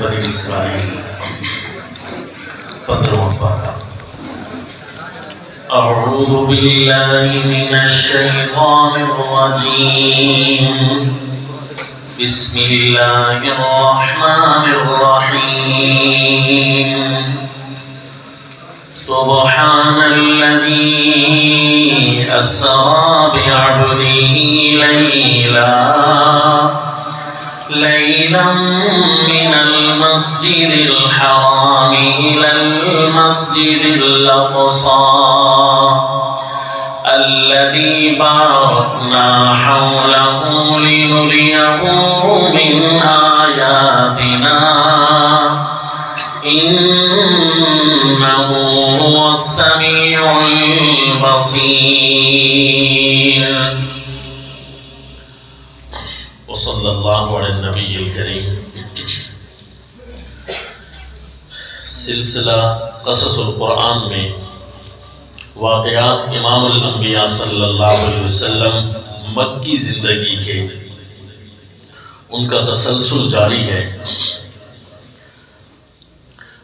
بنی اسرائیل 15واں پارہ۔ اعوذ باللہ من الشیطان الرجیم، بسم اللہ الرحمن الرحیم۔ سبحان الذی اسری بعبده ليلا من المسجد الحرام إلى المسجد الأقصى الذي باركنا حوله لنريه من آياتنا إنه هو السميع البصير۔ وصلی اللہ علی النبی الکریم۔ سلسلہ قصص القرآن میں واقعات امام الانبیاء صلی اللہ علیہ وسلم مکی زندگی کے ان کا تسلسل جاری ہے۔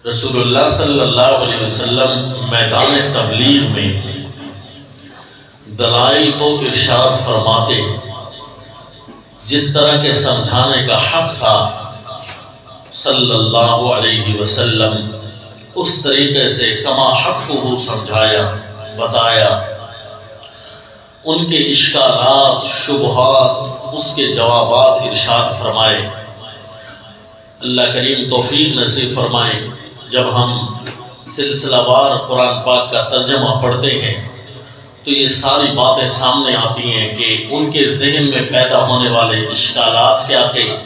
رسول اللہ صلی اللہ علیہ وسلم میدان تبلیغ میں دلائل تو ارشاد فرماتے، جس طرح کے سمجھانے کا حق تھا صلی اللہ علیہ وسلم اس طریقے سے کما حق کو سمجھایا، بتایا۔ ان کے اشکالات، شبہات، اس کے جوابات ارشاد فرمائے۔ اللہ کریم توفیق نصیب فرمائے، جب ہم سلسلہ وار قرآن پاک کا ترجمہ پڑھتے ہیں تو یہ ساری باتیں سامنے آتی ہیں کہ ان کے ذہن میں پیدا ہونے والے اشکالات کیا تھے،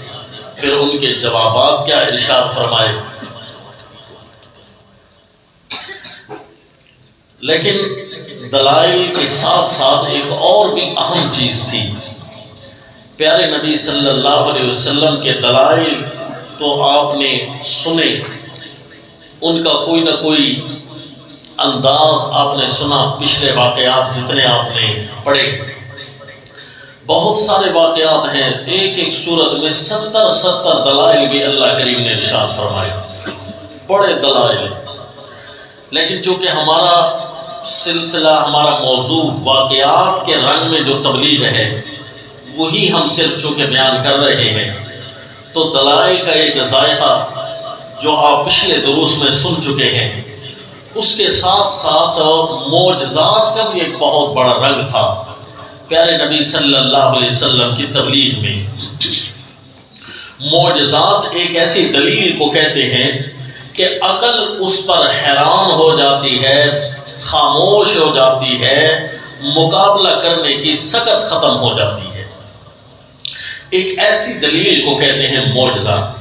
پھر ان کے جوابات کیا ارشاد فرمائے۔ لیکن دلائل کے ساتھ ساتھ ایک اور بھی اہم چیز تھی۔ پیارے نبی صلی اللہ علیہ وسلم کے دلائل تو آپ نے سنے، ان کا کوئی نہ کوئی انداز آپ نے سنا، پچھلے واقعات جتنے آپ نے پڑھے، بہت سارے واقعات ہیں، ایک ایک سورت میں 70 دلائل بھی اللہ کریم نے ارشاد فرمائے، بڑے دلائل۔ لیکن چونکہ ہمارا سلسلہ، ہمارا موضوع واقعات کے رنگ میں جو تبلیغ ہے وہی ہم صرف چونکہ بیان کر رہے ہیں، تو دلائل کا ایک ذائقہ جو آپ پچھلے دروس میں سن چکے ہیں، اس کے ساتھ ساتھ معجزات کا بھی ایک بہت بڑا رنگ تھا پیارے نبی صلی اللہ علیہ وسلم کی تبلیغ میں۔ معجزات ایک ایسی دلیل کو کہتے ہیں کہ عقل اس پر حیران ہو جاتی ہے، خاموش ہو جاتی ہے، مقابلہ کرنے کی سکت ختم ہو جاتی ہے۔ ایک ایسی دلیل کو کہتے ہیں معجزہ۔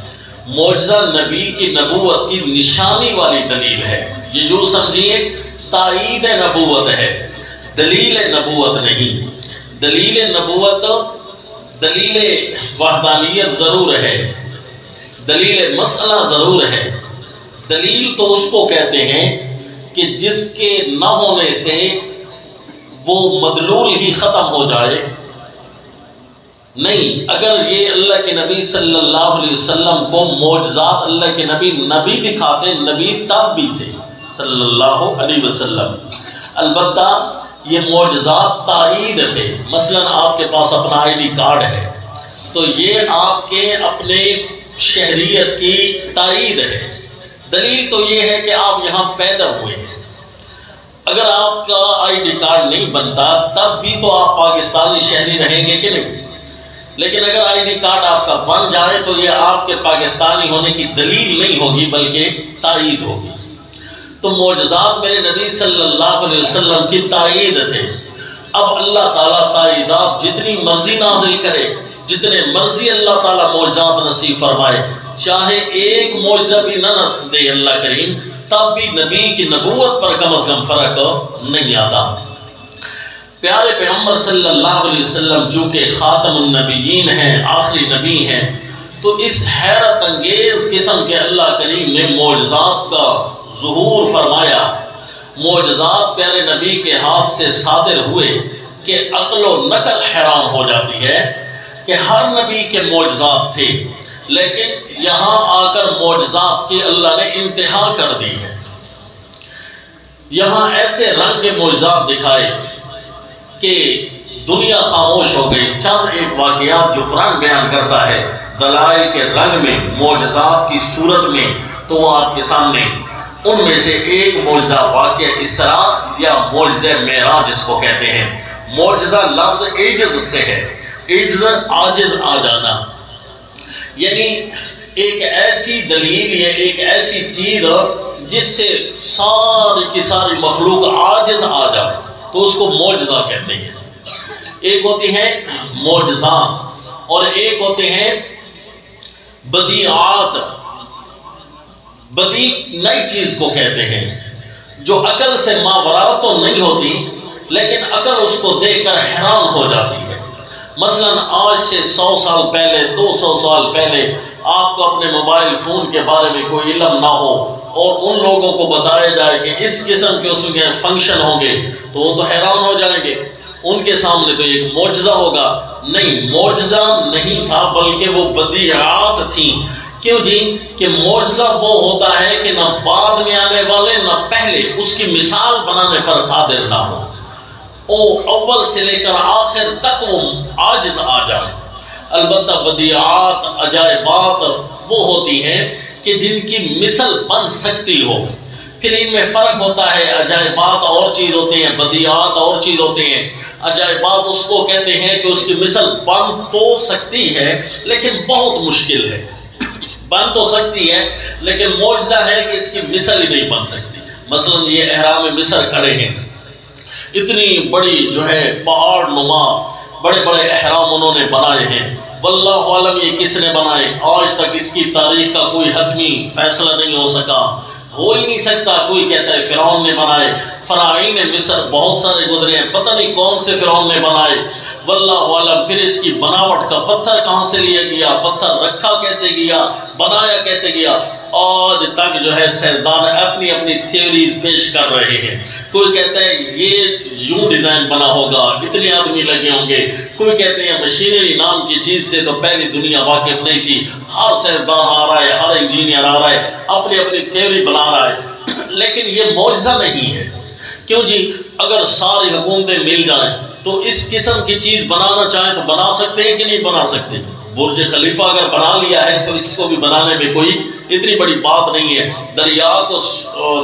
معجزہ نبی کی نبوت کی نشانی والی دلیل ہے، یہ یوں سمجھیے تائید نبوت ہے، دلیل نبوت نہیں۔ دلیل نبوت، دلیل وحدانیت ضرور ہے، دلیل مسئلہ ضرور ہے۔ دلیل تو اس کو کہتے ہیں کہ جس کے نہ ہونے سے وہ مدلول ہی ختم ہو جائے۔ نہیں، اگر یہ اللہ کے نبی صلی اللہ علیہ وسلم کو معجزات اللہ کے نبی دکھاتے، نبی تب بھی تھے صلی اللہ علیہ وسلم، البتہ یہ معجزات تائید تھے۔ مثلا آپ کے پاس اپنا آئی ڈی کارڈ ہے تو یہ آپ کے اپنے شہریت کی تائید ہے۔ دلیل تو یہ ہے کہ آپ یہاں پیدا ہوئے ہیں۔ اگر آپ کا آئی ڈی کارڈ نہیں بنتا تب بھی تو آپ پاکستانی شہری رہیں گے کہ نہیں؟ لیکن اگر آئی ڈی کارڈ آپ کا بن جائے تو یہ آپ کے پاکستانی ہونے کی دلیل نہیں ہوگی بلکہ تائید ہوگی۔ تو معجزات میرے نبی صلی اللہ علیہ وسلم کی تائید تھے۔ اب اللہ تعالیٰ تائیدات جتنی مرضی نازل کرے، جتنے مرضی اللہ تعالیٰ معجزات نصیب فرمائے، چاہے ایک معجزہ بھی نہ دے اللہ کریم، تب بھی نبی کی نبوت پر کم از کم فرق نہیں آتا۔ پیارے پیغمبر صلی اللہ علیہ وسلم جو کہ خاتم النبیین ہیں، آخری نبی ہیں، تو اس حیرت انگیز قسم کے اللہ کریم نے معجزات کا ظہور فرمایا۔ معجزات پیارے نبی کے ہاتھ سے صادر ہوئے کہ عقل و نقل حیران ہو جاتی ہے کہ ہر نبی کے معجزات تھے، لیکن یہاں آ کر معجزات کی اللہ نے انتہا کر دی ہے۔ یہاں ایسے رنگ کے معجزات دکھائے کہ دنیا خاموش ہو گئی۔ چند ایک واقعات جو قرآن بیان کرتا ہے دلائل کے رنگ میں، معجزات کی صورت میں، تو وہ آپ کے سامنے ان میں سے ایک معجزہ واقعہ اسراء یا معجزہ معراج جس کو کہتے ہیں۔ معجزہ لفظ عجز سے ہے، عجز عاجز آ جانا، یعنی ایک ایسی دلیل یا ایک ایسی چیز جس سے ساری کی ساری مخلوق عاجز آ جائے تو اس کو معجزہ کہتے ہیں۔ ایک ہوتی ہے معجزات اور ایک ہوتے ہیں بدیعات۔ بدیع نئی چیز کو کہتے ہیں جو عقل سے ماورا تو نہیں ہوتی لیکن عقل اس کو دیکھ کر حیران ہو جاتی ہے۔ مثلا آج سے 100 سال پہلے، 200 سال پہلے آپ کو اپنے موبائل فون کے بارے میں کوئی علم نہ ہو اور ان لوگوں کو بتایا جائے کہ اس قسم کے اس میں فنکشن ہوں گے تو وہ تو حیران ہو جائیں گے، ان کے سامنے تو ایک معجزہ ہوگا۔ نہیں، معجزہ نہیں تھا بلکہ وہ بدیعات تھیں۔ کیوں جی؟ کہ معجزہ وہ ہوتا ہے کہ نہ بعد میں آنے والے نہ پہلے اس کی مثال بنانے پر قادر نہ ہو، اول سے لے کر آخر تک وہ عاجز آ جائے۔ البتہ بدیعات، عجائبات وہ ہوتی ہیں کہ جن کی مثل بن سکتی ہو۔ پھر ان میں فرق ہوتا ہے، عجائبات اور چیز ہوتے ہیں، بدیعات اور چیز ہوتے ہیں۔ عجائبات اس کو کہتے ہیں کہ اس کی مثل بن تو سکتی ہے لیکن بہت مشکل ہے، بن تو سکتی ہے لیکن معجزہ ہے کہ اس کی مثل ہی نہیں بن سکتی۔ مثلا یہ احرام مصر کھڑے ہیں، اتنی بڑی جو ہے پہاڑ نما بڑے بڑے احرام انہوں نے بنائے ہیں، واللہ عالم یہ کس نے بنائے، آج تک اس کی تاریخ کا کوئی حتمی فیصلہ نہیں ہو سکا، ہو ہی نہیں سکتا۔ کوئی کہتا ہے فرعون نے بنائے، فراعین مصر بہت سارے گزرے ہیں، پتہ نہیں کون سے فرعون نے بنائے، واللہ عالم۔ پھر اس کی بناوٹ کا پتھر کہاں سے لیا گیا، پتھر رکھا کیسے گیا، بنایا کیسے گیا، آج تک جو ہے سائنسدان اپنی اپنی تھیوریز پیش کر رہے ہیں۔ کوئی کہتا ہے یہ یوں ڈیزائن بنا ہوگا، اتنے آدمی لگے ہوں گے، کوئی کہتے ہیں مشینری نام کی چیز سے تو پہلی دنیا واقف نہیں تھی۔ ہر سائنسدان آ رہا ہے، ہر انجینئر آ رہا ہے، اپنی اپنی تھیوری بنا رہا ہے، لیکن یہ معجزہ نہیں ہے۔ کیوں جی؟ اگر ساری حکومتیں مل جائیں تو اس قسم کی چیز بنانا چاہیں تو بنا سکتے ہیں کہ نہیں بنا سکتے؟ برج خلیفہ اگر بنا لیا ہے تو اس کو بھی بنانے میں کوئی اتنی بڑی بات نہیں ہے۔ دریا کو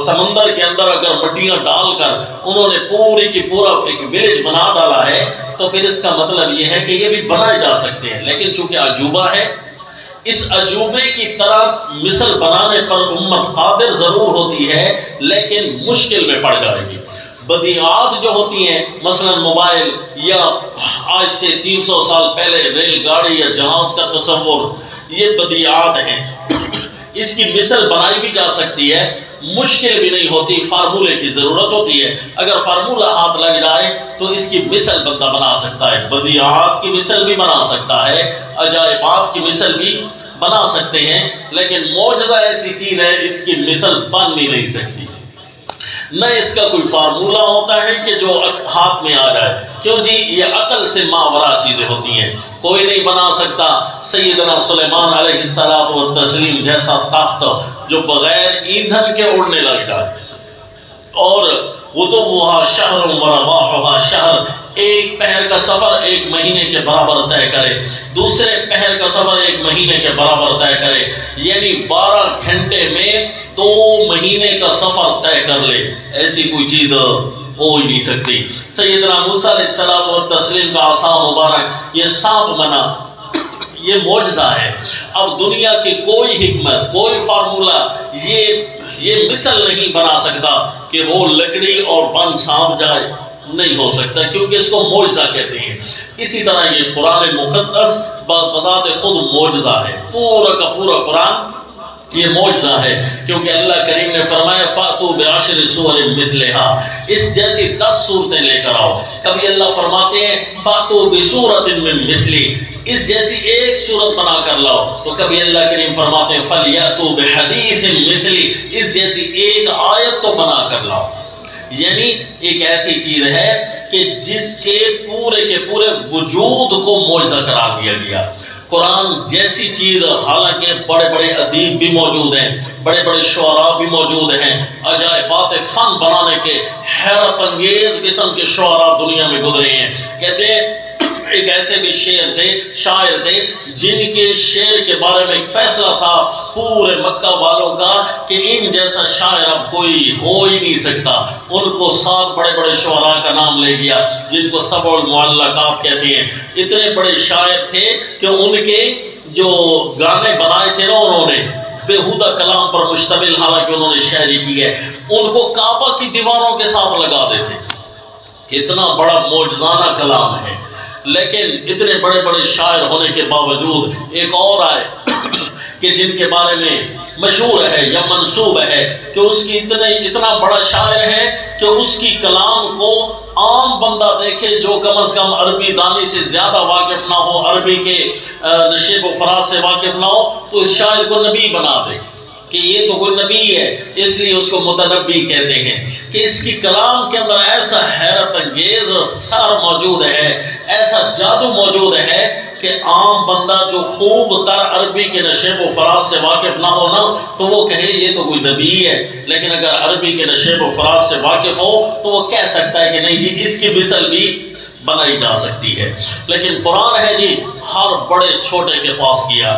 سمندر کے اندر اگر مٹیاں ڈال کر انہوں نے پوری کی پورا ایک ولیج بنا ڈالا ہے تو پھر اس کا مطلب یہ ہے کہ یہ بھی بنائے جا سکتے ہیں، لیکن چونکہ عجوبہ ہے، اس عجوبے کی طرح مثل بنانے پر امت قادر ضرور ہوتی ہے لیکن مشکل میں پڑ جائے گی۔ بدیعات جو ہوتی ہیں، مثلا موبائل یا آج سے 300 سال پہلے ریل گاڑی یا جہاز کا تصور، یہ بدیعات ہیں، اس کی مثل بنائی بھی جا سکتی ہے، مشکل بھی نہیں ہوتی، فارمولے کی ضرورت ہوتی ہے۔ اگر فارمولہ ہاتھ لگ جائے تو اس کی مثل بندہ بنا سکتا ہے، بدیعات کی مثل بھی بنا سکتا ہے، عجائبات کی مثل بھی بنا سکتے ہیں، لیکن معجزہ ایسی چیز ہے اس کی مثل بن ہی نہیں سکتی۔ نہ اس کا کوئی فارمولہ ہوتا ہے کہ جو ہاتھ میں آ جائے۔ کیوں جی؟ یہ عقل سے ماورا چیزیں ہوتی ہیں، کوئی نہیں بنا سکتا سیدنا سلیمان علیہ الصلوۃ والتسلیم جیسا تخت جو بغیر ایندھن کے اڑنے لگ جائے، اور غدوها شہر ورواحها شہر، ایک پہر کا سفر 1 مہینے کے برابر طے کرے، دوسرے پہر کا سفر 1 مہینے کے برابر طے کرے، یعنی 12 گھنٹے میں 2 مہینے کا سفر طے کر لے، ایسی کوئی چیز ہو ہی نہیں سکتی۔ سیدنا موسیٰ علیہ الصلوۃ والتسلیم کا عصا مبارک یہ سانپ بنا، یہ معجزہ ہے۔ اب دنیا کی کوئی حکمت، کوئی فارمولہ یہ مثل نہیں بنا سکتا کہ وہ لکڑی اور بن سانپ جائے، نہیں ہو سکتا، کیونکہ اس کو معجزہ کہتے ہیں۔ اسی طرح یہ قرآن مقدس بذات خود معجزہ ہے، پورا کا پورا قرآن یہ معجزہ ہے، کیونکہ اللہ کریم نے فرمایا فَأْتُوا بِعَشْرِ سُوَرٍ مِثْلِهَا، اس جیسی 10 صورتیں لے کر آؤ۔ کبھی اللہ فرماتے ہیں فَأْتُوا بِسُورَةٍ مِّن مِثْلِهِ، اس جیسی ایک صورت بنا کر لاؤ، تو کبھی اللہ کریم فرماتے ہیں فَلْيَأْتُوا بِحَدِيثٍ مِثْلِهِ، اس جیسی ایک آیت تو بنا کر لاؤ۔ یعنی ایک ایسی چیز ہے کہ جس کے پورے وجود کو معجزہ قرار دیا گیا۔ قرآن جیسی چیز، حالانکہ بڑے بڑے ادیب بھی موجود ہیں، بڑے بڑے شعراء بھی موجود ہیں، عجائبات فن بنانے کے حیرت انگیز قسم کے شعراء دنیا میں گزرے ہیں۔ کہتے ہیں ایک ایسے بھی شاعر تھے جن کے شعر کے بارے میں ایک فیصلہ تھا پورے مکہ والوں کا کہ ان جیسا شاعر اب کوئی ہو ہی نہیں سکتا۔ ان کو 7 بڑے بڑے شعراء کا نام لے گیا جن کو سبع المعلقات کہتے ہیں۔ اتنے بڑے شاعر تھے کہ ان کے جو گانے بنائے تھے نا انہوں نے بےہودہ کلام پر مشتمل، حالانکہ انہوں نے شاعری کی ہے، ان کو کعبہ کی دیواروں کے ساتھ لگا دیتے۔ کتنا بڑا معجزانہ کلام ہے۔ لیکن اتنے بڑے بڑے شاعر ہونے کے باوجود ایک اور آئے کہ جن کے بارے میں مشہور ہے یا منسوب ہے کہ اس کی اتنا بڑا شاعر ہے کہ اس کی کلام کو عام بندہ دیکھے جو کم از کم عربی دانی سے زیادہ واقف نہ ہو، عربی کے نشیب و فراز سے واقف نہ ہو، تو اس شاعر کو نبی بنا دے کہ یہ تو کوئی نبی ہے، اس لیے اس کو متنبی کہتے ہیں کہ اس کی کلام کے اندر ایسا حیرت انگیز سر موجود ہے، ایسا جادو موجود ہے کہ عام بندہ جو خوب تر عربی کے نشیب و فراز سے واقف نہ ہو نا تو وہ کہے یہ تو کوئی نبی ہے، لیکن اگر عربی کے نشیب و فراز سے واقف ہو تو وہ کہہ سکتا ہے کہ نہیں جی اس کی مثل بھی بنائی جا سکتی ہے۔ لیکن قرآن ہے جی ہر بڑے چھوٹے کے پاس گیا،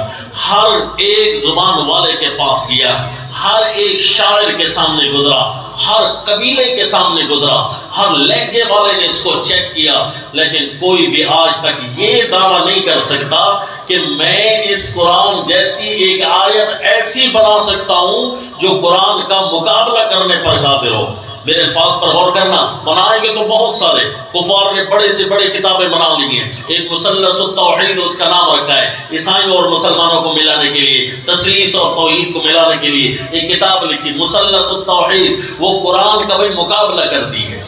ہر ایک زبان والے کے پاس گیا، ہر ایک شاعر کے سامنے گزرا، ہر قبیلے کے سامنے گزرا، ہر لہجے والے نے اس کو چیک کیا، لیکن کوئی بھی آج تک یہ دعویٰ نہیں کر سکتا کہ میں اس قرآن جیسی ایک آیت ایسی بنا سکتا ہوں جو قرآن کا مقابلہ کرنے پر قادر ہو۔ میرے الفاظ پر غور کرنا، بنائیں گے تو بہت سارے کفار نے بڑے سے بڑے کتابیں بنا لی ہیں۔ ایک مثلث التوحید اس کا نام رکھا ہے عیسائیوں اور مسلمانوں کو ملانے کے لیے، تثلیث اور توحید کو ملانے کے لیے ایک کتاب لکھی مثلث التوحید، وہ قرآن کا بھی مقابلہ کرتی ہے۔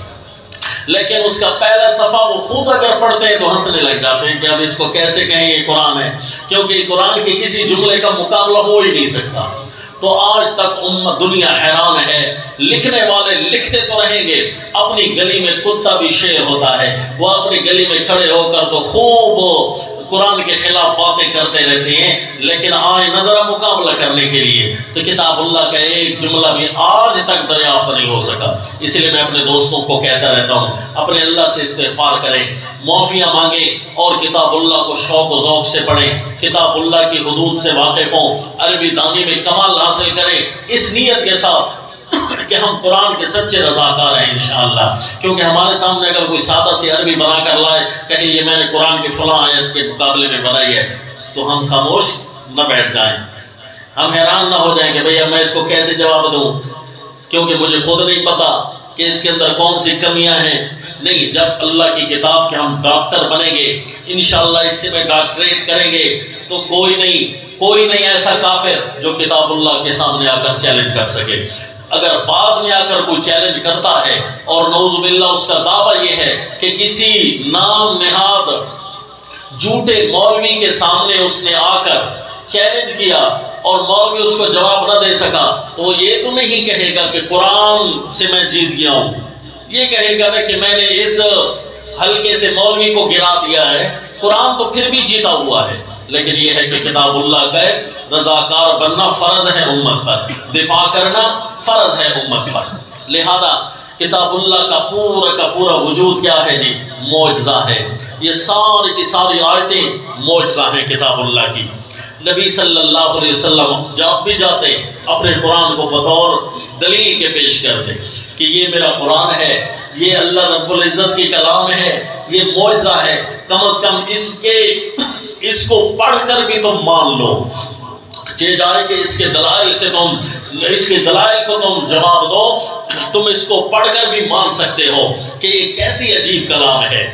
لیکن اس کا پہلا صفحہ وہ خود اگر پڑھتے ہیں تو ہنسنے لگ جاتے ہیں کہ اب اس کو کیسے کہیں یہ قرآن ہے، کیونکہ قرآن کے کسی جملے کا مقابلہ ہو ہی نہیں سکتا۔ تو آج تک دنیا حیران ہے، لکھنے والے لکھتے تو رہیں گے، اپنی گلی میں کتا بھی شیر ہوتا ہے، وہ اپنی گلی میں کھڑے ہو کر تو خوب قرآن کے خلاف باتیں کرتے رہتے ہیں، لیکن آئے نظر مقابلہ کرنے کے لیے تو کتاب اللہ کا ایک جملہ بھی آج تک دریافت نہیں ہو سکا۔ اس لیے میں اپنے دوستوں کو کہتا رہتا ہوں اپنے اللہ سے استغفار کریں، معافیاں مانگیں اور کتاب اللہ کو شوق و ذوق سے پڑھیں، کتاب اللہ کی حدود سے واقف ہوں، عربی دانی میں کمال حاصل کریں اس نیت کے ساتھ کہ ہم قرآن کے سچے رضاکار ہیں انشاءاللہ۔ کیونکہ ہمارے سامنے اگر کوئی سادہ سی عربی بنا کر لائے کہے یہ میں نے قرآن کی فلاں آیت کے مقابلے میں بنائی ہے تو ہم خاموش نہ بیٹھ جائیں، ہم حیران نہ ہو جائیں کہ بھئی اب میں اس کو کیسے جواب دوں، کیونکہ مجھے خود نہیں پتا کہ اس کے اندر کون سی کمیاں ہیں۔ نہیں، جب اللہ کی کتاب کے ہم ڈاکٹر بنیں گے انشاءاللہ، اس سے میں ڈاکٹریٹ کریں گے تو کوئی نہیں ایسا کافر جو کتاب اللہ کے سامنے آ کر چیلنج کر سکے۔ اگر بعد میں آ کر کوئی چیلنج کرتا ہے اور نعوذ باللہ اس کا دعویٰ یہ ہے کہ کسی نام نہاد جھوٹے مولوی کے سامنے اس نے آ کر چیلنج کیا اور مولوی اس کو جواب نہ دے سکا تو وہ یہ تو نہیں کہے گا کہ قرآن سے میں جیت گیا ہوں، یہ کہے گا کہ میں نے اس حلقے سے مولوی کو گرا دیا ہے، قرآن تو پھر بھی جیتا ہوا ہے۔ لیکن یہ ہے کہ کتاب اللہ کا رضاکار بننا فرض ہے امت پر، دفاع کرنا فرض ہے امت پر۔ لہذا کتاب اللہ کا پورا وجود کیا ہے جی؟ معجزہ ہے۔ یہ ساری کی ساری آیتیں معجزہ ہیں کتاب اللہ کی۔ نبی صلی اللہ علیہ وسلم جب بھی جاتے اپنے قرآن کو بطور دلیل کے پیش کرتے کہ یہ میرا قرآن ہے، یہ اللہ رب العزت کی کلام ہے، یہ معجزہ ہے، کم از کم اس کو پڑھ کر بھی تم مان لو، جائے کہ اس کے دلائل کو تم جواب دو، تم اس کو پڑھ کر بھی مان سکتے ہو کہ یہ کیسی عجیب کلام ہے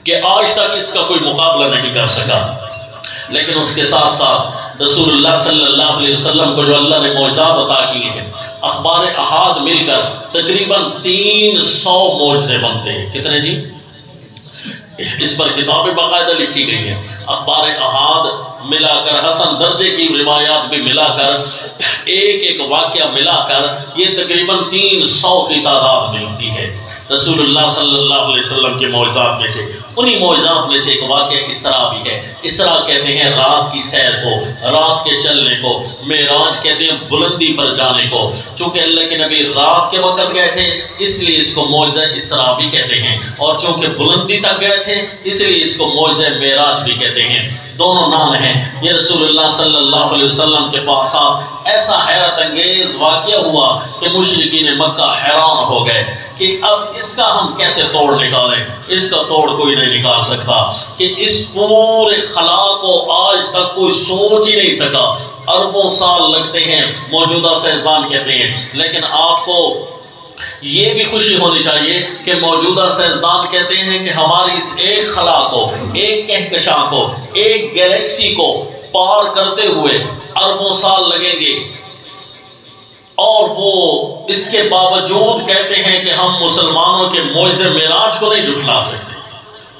کہ آج تک اس کا کوئی مقابلہ نہیں کر سکا۔ لیکن اس کے ساتھ ساتھ رسول اللہ صلی اللہ علیہ وسلم کو جو اللہ نے معجزات عطا کیے ہیں، اخبار احاد مل کر تقریباً 300 معجزے بنتے ہیں۔ کتنے جی؟ اس پر کتابیں باقاعدہ لکھی گئی ہیں، اخبار احاد ملا کر، حسن درجے کی روایات بھی ملا کر، ایک واقعہ ملا کر یہ تقریباً 300 کی تعداد ملتی ہے رسول اللہ صلی اللہ علیہ وسلم کے معجزات میں سے۔ انہی معجزات میں سے ایک واقعہ اسراء بھی ہے۔ اسراء کہتے ہیں رات کی سیر کو، رات کے چلنے کو، معراج کہتے ہیں بلندی پر جانے کو۔ چونکہ اللہ کے نبی رات کے وقت گئے تھے اس لیے اس کو معجزہ اسراء بھی کہتے ہیں، اور چونکہ بلندی تک گئے تھے اس لیے اس کو معجزہ معراج بھی کہتے ہیں۔ دونوں نام ہیں۔ یہ رسول اللہ صلی اللہ علیہ وسلم کے پاس ایسا حیرت انگیز واقعہ ہوا کہ مشرکین مکہ حیران ہو گئے کہ اب اس کا ہم کیسے توڑ نکالیں۔ اس کا توڑ کوئی نہیں نکال سکتا کہ اس پورے خلا کو آج تک کوئی سوچ ہی نہیں سکا۔ اربوں سال لگتے ہیں، موجودہ سائنسدان کہتے ہیں، لیکن آپ کو یہ بھی خوشی ہونی چاہیے کہ موجودہ سائنسدان کہتے ہیں کہ ہماری اس ایک خلا کو، ایک کہکشاں کو، ایک گیلیکسی کو پار کرتے ہوئے اربوں سال لگیں گے، اور وہ اس کے باوجود کہتے ہیں کہ ہم مسلمانوں کے معجزے معراج کو نہیں جھٹلا سکتے۔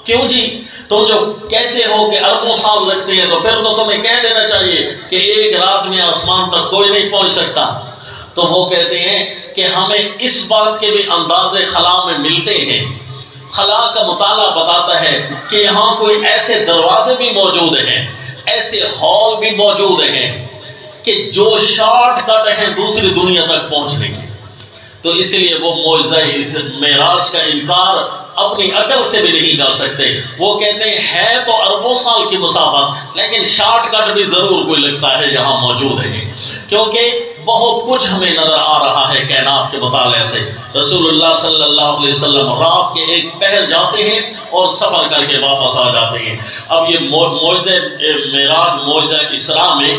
کیوں جی؟ تم جو کہتے ہو کہ اربوں سال لگتے ہیں تو پھر تو تمہیں کہہ دینا چاہیے کہ ایک رات میں آسمان تک کوئی نہیں پہنچ سکتا۔ تو وہ کہتے ہیں کہ ہمیں اس بات کے بھی اندازے خلا میں ملتے ہیں۔ خلا کا مطالعہ بتاتا ہے کہ یہاں کوئی ایسے دروازے بھی موجود ہیں، ایسے ہال بھی موجود ہیں کہ جو شارٹ کٹ ہیں دوسری دنیا تک پہنچنے کے۔ تو اس لیے وہ معجزہ معراج کا انکار اپنی عقل سے بھی نہیں کر سکتے۔ وہ کہتے ہیں ہے تو اربوں سال کی مسافت، لیکن شارٹ کٹ بھی ضرور کوئی لگتا ہے یہاں موجود ہے، کیونکہ بہت کچھ ہمیں نظر آ رہا ہے کائنات کے مطالعے سے۔ رسول اللہ صلی اللہ علیہ وسلم رات کے ایک پہر جاتے ہیں اور سفر کر کے واپس آ جاتے ہیں۔ اب یہ معجزہ معراج، معجزہ اسراء میں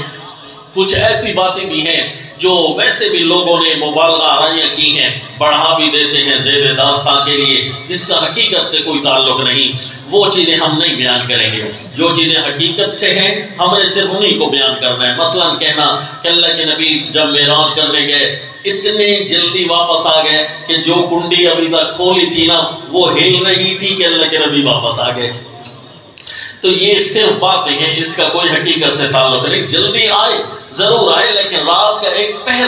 کچھ ایسی باتیں بھی ہیں جو ویسے بھی لوگوں نے مبالغہ آرائیاں کی ہیں، بڑھا بھی دیتے ہیں زیب داستان کے لیے، جس کا حقیقت سے کوئی تعلق نہیں۔ وہ چیزیں ہم نہیں بیان کریں گے، جو چیزیں حقیقت سے ہیں ہم نے صرف انہی کو بیان کرنا ہے۔ مثلا کہنا کہ اللہ کے نبی جب معراج کرنے گئے اتنے جلدی واپس آ گئے کہ جو کنڈی ابھی تک کھولی تھی نا وہ ہل نہیں تھی کہ اللہ کے نبی واپس آ گئے۔ تو یہ صرف باتیں ہیں، اس کا کوئی حقیقت سے تعلق نہیں۔ جلدی آئے ضرور آئے، لیکن رات کا ایک پہر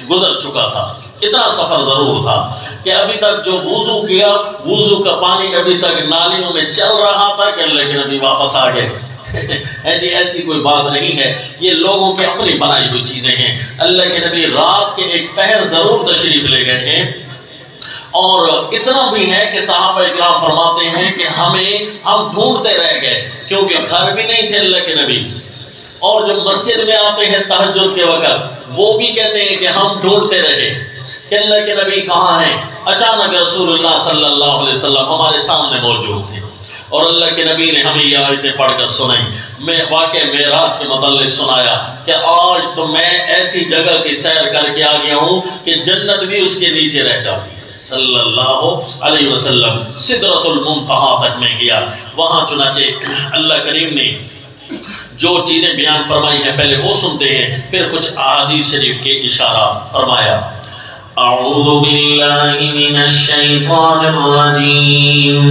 گزر چکا تھا، اتنا سفر ضرور تھا کہ ابھی تک جو وضو کیا، وضو کا پانی ابھی تک نالیوں میں چل رہا تھا کہ اللہ کے نبی واپس آ گئے۔ ایسی کوئی بات نہیں ہے، یہ لوگوں کی اپنی بنائی ہوئی چیزیں ہیں۔ اللہ کے نبی رات کے ایک پہر ضرور تشریف لے گئے ہیں، اور اتنا بھی ہے کہ صحابہ اکرام فرماتے ہیں کہ ہم ڈھونڈتے رہ گئے، کیونکہ گھر بھی نہیں تھے اللہ کے نبی، اور جب مسجد میں آتے ہیں تہجد کے وقت وہ بھی کہتے ہیں کہ ہم ڈھونڈتے رہے کہ اللہ کے نبی کہاں ہیں۔ اچانک رسول اللہ صلی اللہ علیہ وسلم ہمارے سامنے موجود تھے، اور اللہ کے نبی نے ہمیں یہ آیتیں پڑھ کر سنائی۔ میں واقع معراج کے متعلق سنایا کہ آج تو میں ایسی جگہ کی سیر کر کے آ گیا ہوں کہ جنت بھی اس کے نیچے رہ جاتی ہے۔ صلی اللہ علیہ وسلم سدرۃ المنتہا تک میں گیا، وہاں چنانچہ اللہ کریم نے جو چیزیں بیان فرمائی ہیں پہلے وہ سنتے ہیں، پھر کچھ احادیث شریف کے اشارات فرمایا۔ اعوذ باللہ من الشیطان الرجیم،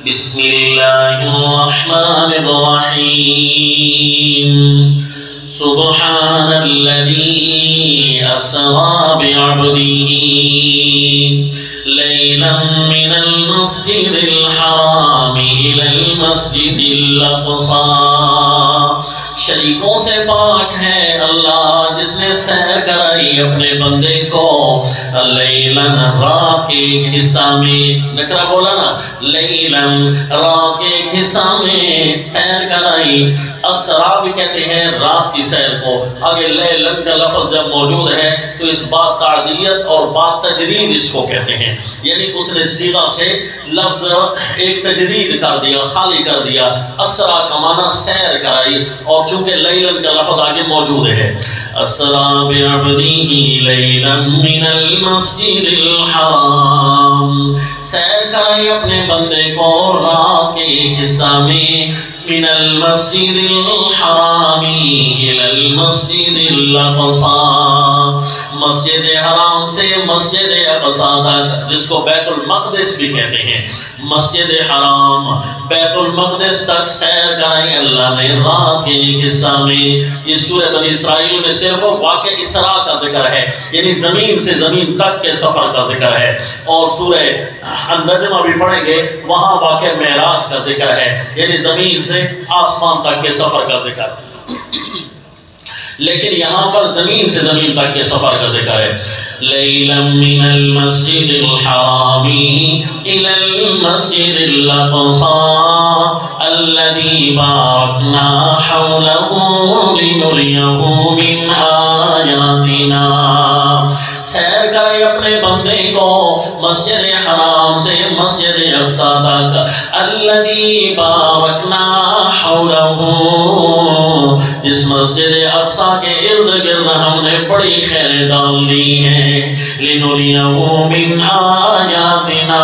بسم اللہ الرحمن الرحیم، سبحان الذی اسری بعبدہ لیلا من المسجد الحرام الی المسجد الاقصی۔ شریکوں سے پاک ہے اللہ جس نے سیر کرائی اپنے بندے کو لیلاً رات کے ایک حصہ میں، نکرہ بولا نا، لیلاً رات کے ایک حصہ میں سیر کرائی۔ اسرا بھی کہتے ہیں رات کی سیر کو۔ آگے لیلاً کا لفظ جب موجود ہے تو اس بات تعدیت اور بات تجرید اس کو کہتے ہیں، یعنی اس نے صیغہ سے لفظ ایک تجرید کر دیا، خالی کر دیا۔ اسرا کا معنی سیر کرائی، اور چونکہ لیلاً کا لفظ آگے موجود ہے، اسرا بعبدہ لیلاً من المسجد الحرام، سیر کرائی اپنے بندے کو رات کے ایک حصہ میں، من المسجد الحرام الى المسجد الاقصى، مسجد حرام سے مسجد اقصی تک، جس کو بیت المقدس بھی کہتے ہیں، مسجد حرام بیت المقدس تک سیر کرائیں اللہ نے رات کے ایک حصہ میں۔ یہ سورہ بنی اسرائیل میں صرف واقعہ اسراء کا ذکر ہے، یعنی زمین سے زمین تک کے سفر کا ذکر ہے، اور سورہ النجم ابھی پڑھیں گے وہاں واقعہ معراج کا ذکر ہے، یعنی زمین سے آسمان تک کے سفر کا ذکر، لیکن یہاں پر زمین سے زمین تک کے سفر کا ذکر ہے۔ لیلا من المسجد الحرام الى المسجد الاقصى الذي باركنا حوله لنريه من آیاتنا۔ سیر کرے اپنے بندے کو مسجد حرام سے مسجد اقصی تک، الذی بارکنا حولہ، جس مسجد اقصی کے ارد گرد ہم نے بڑی خیریں ڈال دی ہیں، لنریہ من آیاتنا،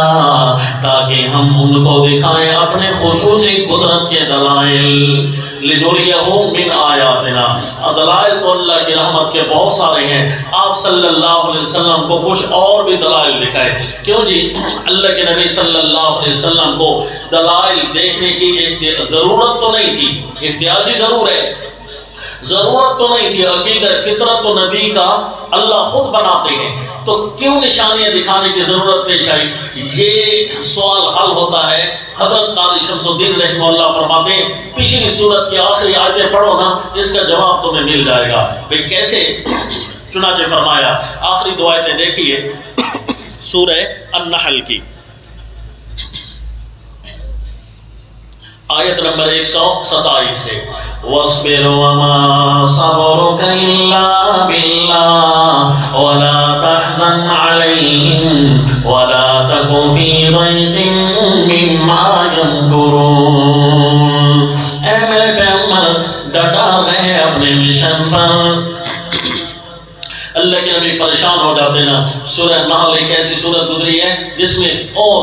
تاکہ ہم ان کو دکھائیں اپنے خصوصی قدرت کے دلائل، لنریہ من آیاتنا۔ دلائل تو اللہ کی رحمت کے بہت سارے ہیں، آپ صلی اللہ علیہ وسلم کو کچھ اور بھی دلائل دکھائے۔ کیوں جی؟ اللہ کے نبی صلی اللہ علیہ وسلم کو دلائل دیکھنے کی ضرورت تو نہیں تھی، احتیاجی ضرور ہے، ضرورت تو نہیں تھی، عقیدہ فطرت و نبی کا اللہ خود بناتے ہیں، تو کیوں نشانیاں دکھانے کی ضرورت پیش آئی؟ یہ سوال حل ہوتا ہے۔ حضرت قاضی شمس الدین رحمہ اللہ فرماتے ہیں پچھلی سورت کی آخری آیتیں پڑھو نا، اس کا جواب تمہیں مل جائے گا۔ بھئی کیسے؟ چنانچہ فرمایا، آخری دو آیتیں دیکھیے سورہ النحل کی آیت نمبر 127 سے، وَاصْبِرْ وَمَا صَبْرُكَ إِلَّا بِاللَّهِ وَلَا تَحْزَنْ عَلَيْهِمْ وَلَا تَكُ فِي ضَيْقٍ مِّمَّا يَمْكُرُونَ۔ اے میرے پیغمبر ڈٹا رہے اپنے مشن پر۔ اللہ کے نبی پریشان ہو جاتے نا۔ سورہ نحل ایک ایسی سورت گزری ہے جس میں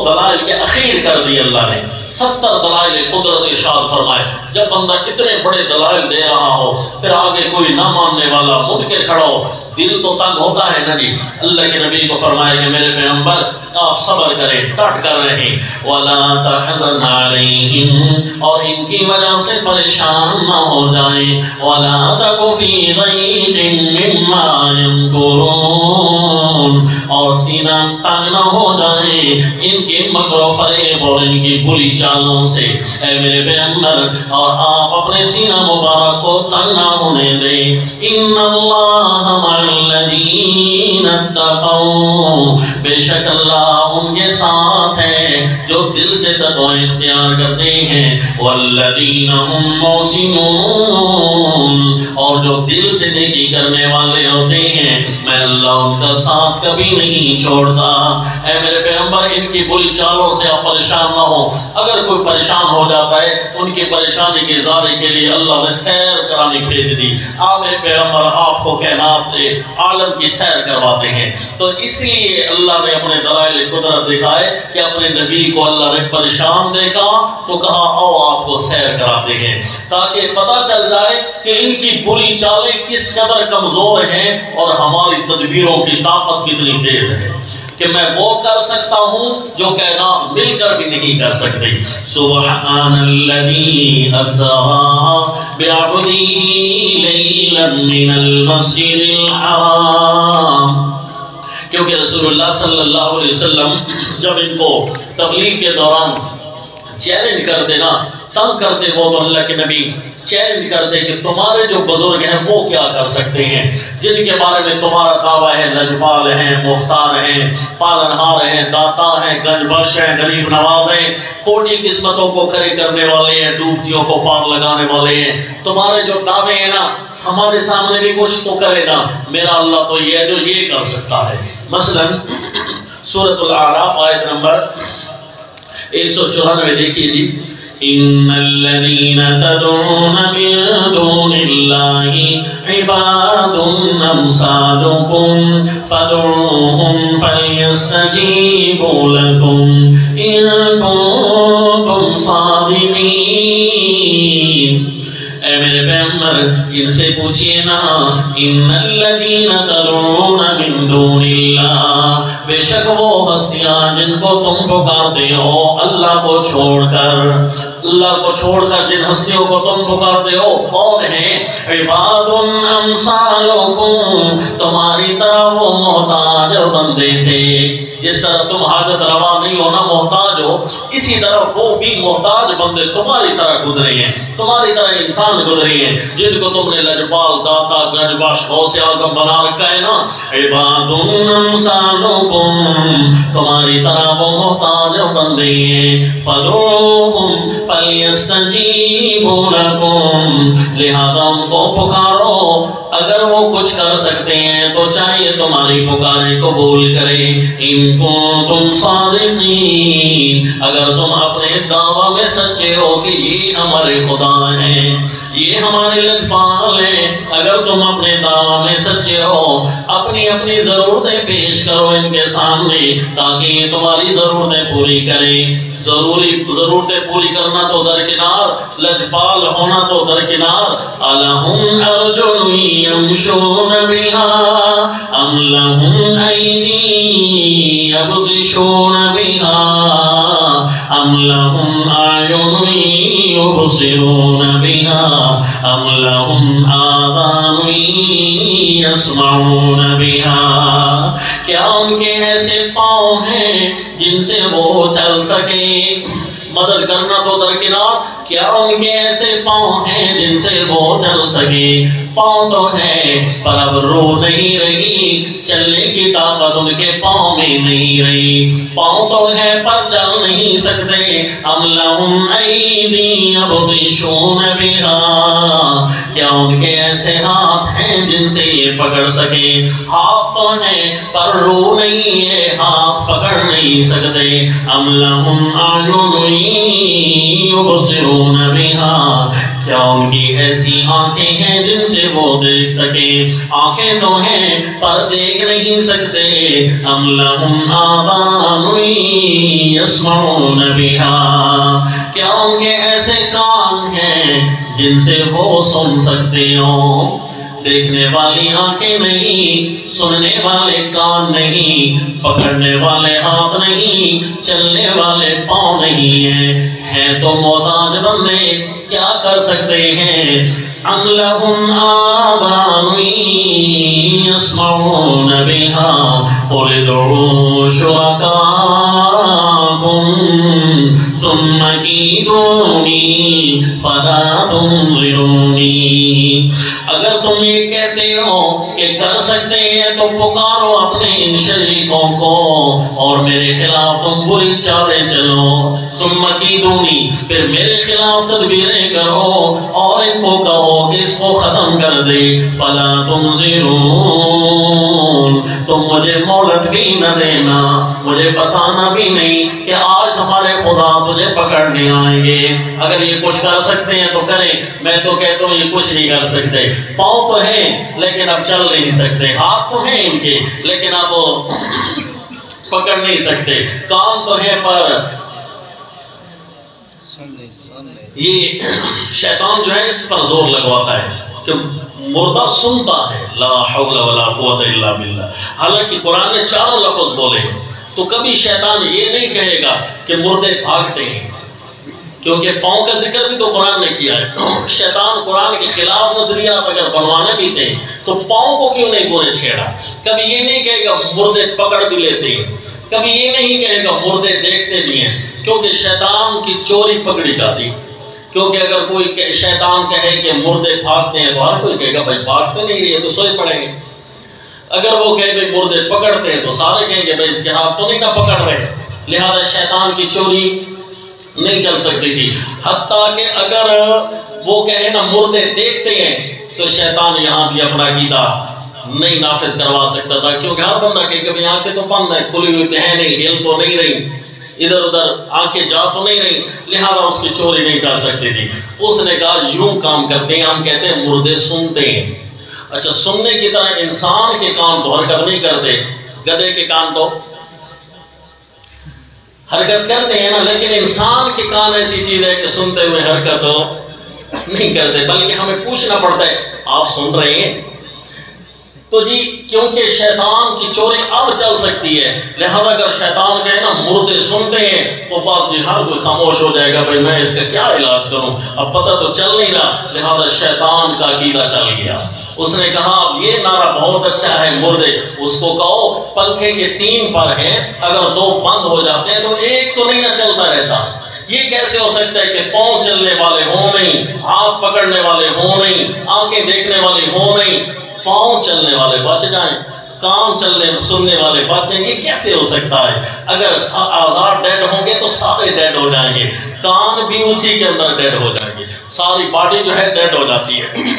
دلائل کے اخیر کر دی اللہ نے، 70 دلائل قدرت ارشاد فرمائے۔ جب بندہ اتنے بڑے دلائل دے رہا ہو، پھر آگے کوئی نہ ماننے والا منکر کھڑا ہو، دل تو تنگ ہوتا ہے نا جی۔ اللہ کے نبی کو فرمایا کہ میرے پیغمبر آپ صبر کریں، ڈٹ کر رہیں، وَلَا تَحْزَنْ عَلَيْهِمْ، اور ان کی وجہ سے پریشان نہ ہو جائیں، وَلَا تَكُ فِي ضَيْقٍ مِّمَّا يَمْكُرُونَ، اور سینہ تنگ نہ ہو جائیں ان کے مکر و فریب اور ان کی بری چالوں سے۔ اے میرے پیغمبر، اور آپ اپنے سینہ مبارک کو تنگ نہ ہونے دیں۔ إِنَّ اللَّهَ مَعَ الَّذِينَ اتَّقَوْا، بے شک اللہ ان کے ساتھ ہے جو دل سے تقوی اختیار کرتے ہیں، وَالَّذِينَ هُمْ مُحْسِنُونَ، اور جو دل سے نیکی کرنے والے ہوتے ہیں، میں اللہ ان کا ساتھ کبھی نہیں چھوڑتا۔ اے میرے پیغمبر، ان کی بری چالوں سے آپ پریشان نہ ہو۔ اگر کوئی پریشان ہو جاتا ہے، ان کی پریشانی کے ازالے کے لیے اللہ نے سیر کرانی بھیج دی۔ آپ میرے پیغمبر آپ کو کائنات سے عالم کی سیر کرواتے ہیں، تو اس لیے اللہ نے اپنے دلائل قدرت دکھائے کہ اپنے نبی کو اللہ نے پریشان دیکھا تو کہا آؤ آپ کو سیر کراتے ہیں، تاکہ پتہ چل جائے کہ ان کی بری چالیں کس قدر کمزور ہیں اور ہماری تدبیروں کی طاقت کتنی تیز ہے، کہ میں وہ کر سکتا ہوں جو کائنات مل کر بھی نہیں کر سکتے۔ سبحان الذی اسری بعبدہ لیلا من المسجد الحرام، کیونکہ رسول اللہ صلی اللہ علیہ وسلم جب ان کو تبلیغ کے دوران چیلنج کرتے نا، تنگ کرتے، وہ تو اللہ کے نبی چیلنج کرتے کہ تمہارے جو بزرگ ہیں وہ کیا کر سکتے ہیں، جن کے بارے میں تمہارا دعویٰ ہے لجپال ہیں، مختار ہیں، پالنہار ہیں، داتا ہیں، گنج بخش ہیں، غریب نواز ہیں، کوٹی قسمتوں کو کھڑے کرنے والے ہیں، ڈوبتیوں کو پار لگانے والے ہیں، تمہارے جو دعوے ہیں نا ہمارے سامنے بھی کچھ تو کرے نا، میرا اللہ تو یہ ہے جو یہ کر سکتا ہے۔ مثلا سورۃ الاعراف آیت نمبر 194 دیکھیے جی، إِنَّ الَّذِينَ تَدْعُونَ مِن دُونِ اللَّهِ عِبَادٌ أَمْثَالُكُمْ فَادْعُوهُمْ فَلْيَسْتَجِيبُوا لَكُمْ إِن كُنتُمْ صَادِقِينَ۔ اے میرے پیغمبر، ان سے پوچھئے نا ان الذین تدعون من دون اللہ، بے شک وہ ہستیاں جن کو تم پکارتے ہو اللہ کو چھوڑ کر، اللہ کو چھوڑ کر جن ہستیوں کو تم پکارتے ہو کون ہیں؟ عباد امثالکم، تمہاری طرح وہ محتاج بندے تھے، جس طرح تم حاجت روا نہیں ہو نا محتاج ہو، اسی طرح وہ بھی محتاج بندے تمہاری طرح گزرے ہیں، تمہاری طرح انسان گزرے ہیں، جن کو تم نے لجپال داتا گنجبخش غوث اعظم بنا رکھا ہے نا۔ عباد امثالکم، تمہاری طرح وہ محتاج بندے ہیں، فدعوہم فلیستجیبوا لکم، لہذا ان کو پکارو اگر وہ کچھ کر سکتے ہیں تو چاہیے تمہاری پکاریں قبول کریں، ان کنتم صادقین، اگر تم اپنے دعویٰ میں سچے ہو کہ یہ ہمارے خدا ہیں، یہ ہمارے لجپال ہیں، اگر تم اپنے دعویٰ میں سچے ہو اپنی اپنی ضرورتیں پیش کرو ان کے سامنے تاکہ یہ تمہاری ضرورتیں پوری کریں۔ ضرورتیں پوری کرنا تو درکنار، لجپال ہونا تو درکنار۔ الہم ارجل یمشون بها ام لهم ایدی یبطشون بها ام لهم اعین یبصرون بها ام لهم آذان یسمعون بها، کیا ان کے ایسے پاؤں ہیں جن سے وہ چل سکے؟ مدد کرنا تو درکنار، کیا ان کے ایسے پاؤں ہیں جن سے وہ چل سکے؟ پاؤں تو ہے پر اب روح نہیں رہی، چلنے کی طاقت ان کے پاؤں میں نہیں رہی، پاؤں تو ہے پر چل نہیں سکتے۔ ام لہم ایدی یبطشون بها، کیا ان کے ایسے ہاتھ ہیں جن سے یہ پکڑ سکے؟ ہاتھ تو ہے پر روح نہیں ہے، ہاتھ پکڑ نہیں سکتے۔ ام لہم اعین یبصرون بها، کیا ان کی ایسی آنکھیں ہیں جن سے وہ دیکھ سکے؟ آنکھیں تو ہیں پر دیکھ نہیں سکتے۔ ام لہم آذان یسمعون بها، کیا ان کے ایسے کان ہیں جن سے وہ سن سکتے ہوں؟ دیکھنے والی آنکھیں نہیں، سننے والے کان نہیں، پکڑنے والے ہاتھ نہیں، چلنے والے پاؤں نہیں ہیں تو محتاج بندے کیا کر سکتے ہیں؟ ام لہم آذان یسمعون بها قل ادعوا شرکاءکم ثم کیدونی فلا تنظرونی، اگر تم یہ کہتے ہو کہ کر سکتے ہیں تو پکارو اپنے ان شریکوں کو اور میرے خلاف تم بری چالیں چلو، ثم کیدونی، پھر میرے خلاف تدبیریں کرو اور ان کو کہو کہ اس کو ختم کر دے، فلا تنظرون، تم مجھے مہلت بھی نہ دینا، مجھے بتانا بھی نہیں کہ آج ہمارے خدا تجھے پکڑنے آئیں گے۔ اگر یہ کچھ کر سکتے ہیں تو کریں، میں تو کہتا ہوں یہ کچھ نہیں کر سکتے۔ پاؤں تو ہیں لیکن اب چل نہیں سکتے، ہاتھ تو ہیں ان کے لیکن اب پکڑ نہیں سکتے، کان تو ہے پر یہ شیطان جو ہے اس پر زور لگواتا ہے کہ مردہ سنتا ہے، لا حول ولا قوت الا باللہ، حالانکہ قرآن نے 4 لفظ بولے تو کبھی شیطان یہ نہیں کہے گا کہ مردے بھاگتے ہیں، کیونکہ پاؤں کا ذکر بھی تو قرآن نے کیا ہے۔ شیطان قرآن کے خلاف نظریات اگر بنوانے بھی تھے تو پاؤں کو کیوں نہیں تو نے چھیڑا؟ کبھی یہ نہیں کہے گا مردے پکڑ بھی لیتے ہیں، کبھی یہ نہیں کہے گا مردے دیکھتے بھی ہیں، کیونکہ شیطان کی چوری پکڑی جاتی، کیونکہ اگر کوئی شیطان کہے کہ مردے بھاگتے ہیں تو ہر کوئی کہے گا بھائی بھاگتے نہیں رہے تو سوئے پڑیں گے، اگر وہ کہے بھائی مردے پکڑتے ہیں تو سارے کہیں گے بھائی اس کے ہاتھ تو نہیں نہ پکڑ رہے، لہذا شیطان کی چوری نہیں چل سکتی تھی۔ حتیٰ کہ اگر وہ کہے نا مردے دیکھتے ہیں تو شیطان یہاں بھی اپنا عقیدہ نہیں نافذ کروا سکتا تھا، کیونکہ ہر بندہ کہے کہ آنکھیں تو بند ہے، کھلی ہوئی تو ہے نہیں، ہل تو نہیں رہی، ادھر ادھر آنکھیں جا تو نہیں رہی، لہذا اس کی چوری نہیں چل سکتی تھی۔ اس نے کہا یوں کام کرتے ہیں، ہم کہتے ہیں مردے سنتے ہیں۔ اچھا سننے کی طرح انسان کے کان تو حرکت نہیں کرتے، گدھے کے کان تو حرکت کرتے ہیں نا، لیکن انسان کے کان ایسی چیز ہے کہ سنتے ہوئے حرکت نہیں کرتے، بلکہ ہمیں پوچھنا پڑتا ہے آپ سن رہے ہیں؟ تو جی کیونکہ شیطان کی چوری اب چل سکتی ہے، لہذا اگر شیطان کہے نا مردے سنتے ہیں تو بس جی ہر کوئی خاموش ہو جائے گا، بھائی میں اس کا کیا علاج کروں، اب پتہ تو چل نہیں رہا، لہذا شیطان کا عقیدہ چل گیا۔ اس نے کہا اب یہ نعرہ بہت اچھا ہے مردے، اس کو کہو پنکھے کے 3 پر ہیں، اگر 2 بند ہو جاتے ہیں تو ایک تو نہیں نہ چلتا رہتا۔ یہ کیسے ہو سکتا ہے کہ پاؤں چلنے والے ہوں نہیں، ہاتھ پکڑنے والے ہوں نہیں، آنکھیں دیکھنے والی ہوں نہیں، پاؤں چلنے والے بچ جائیں، کام چلنے سننے والے بچ جائیں؟ یہ کیسے ہو سکتا ہے؟ اگر آزار ڈیڈ ہوں گے تو سارے ڈیڈ ہو جائیں گے، کان بھی اسی کے اندر ڈیڈ ہو جائیں گے، ساری باڈی جو ہے ڈیڈ ہو جاتی ہے۔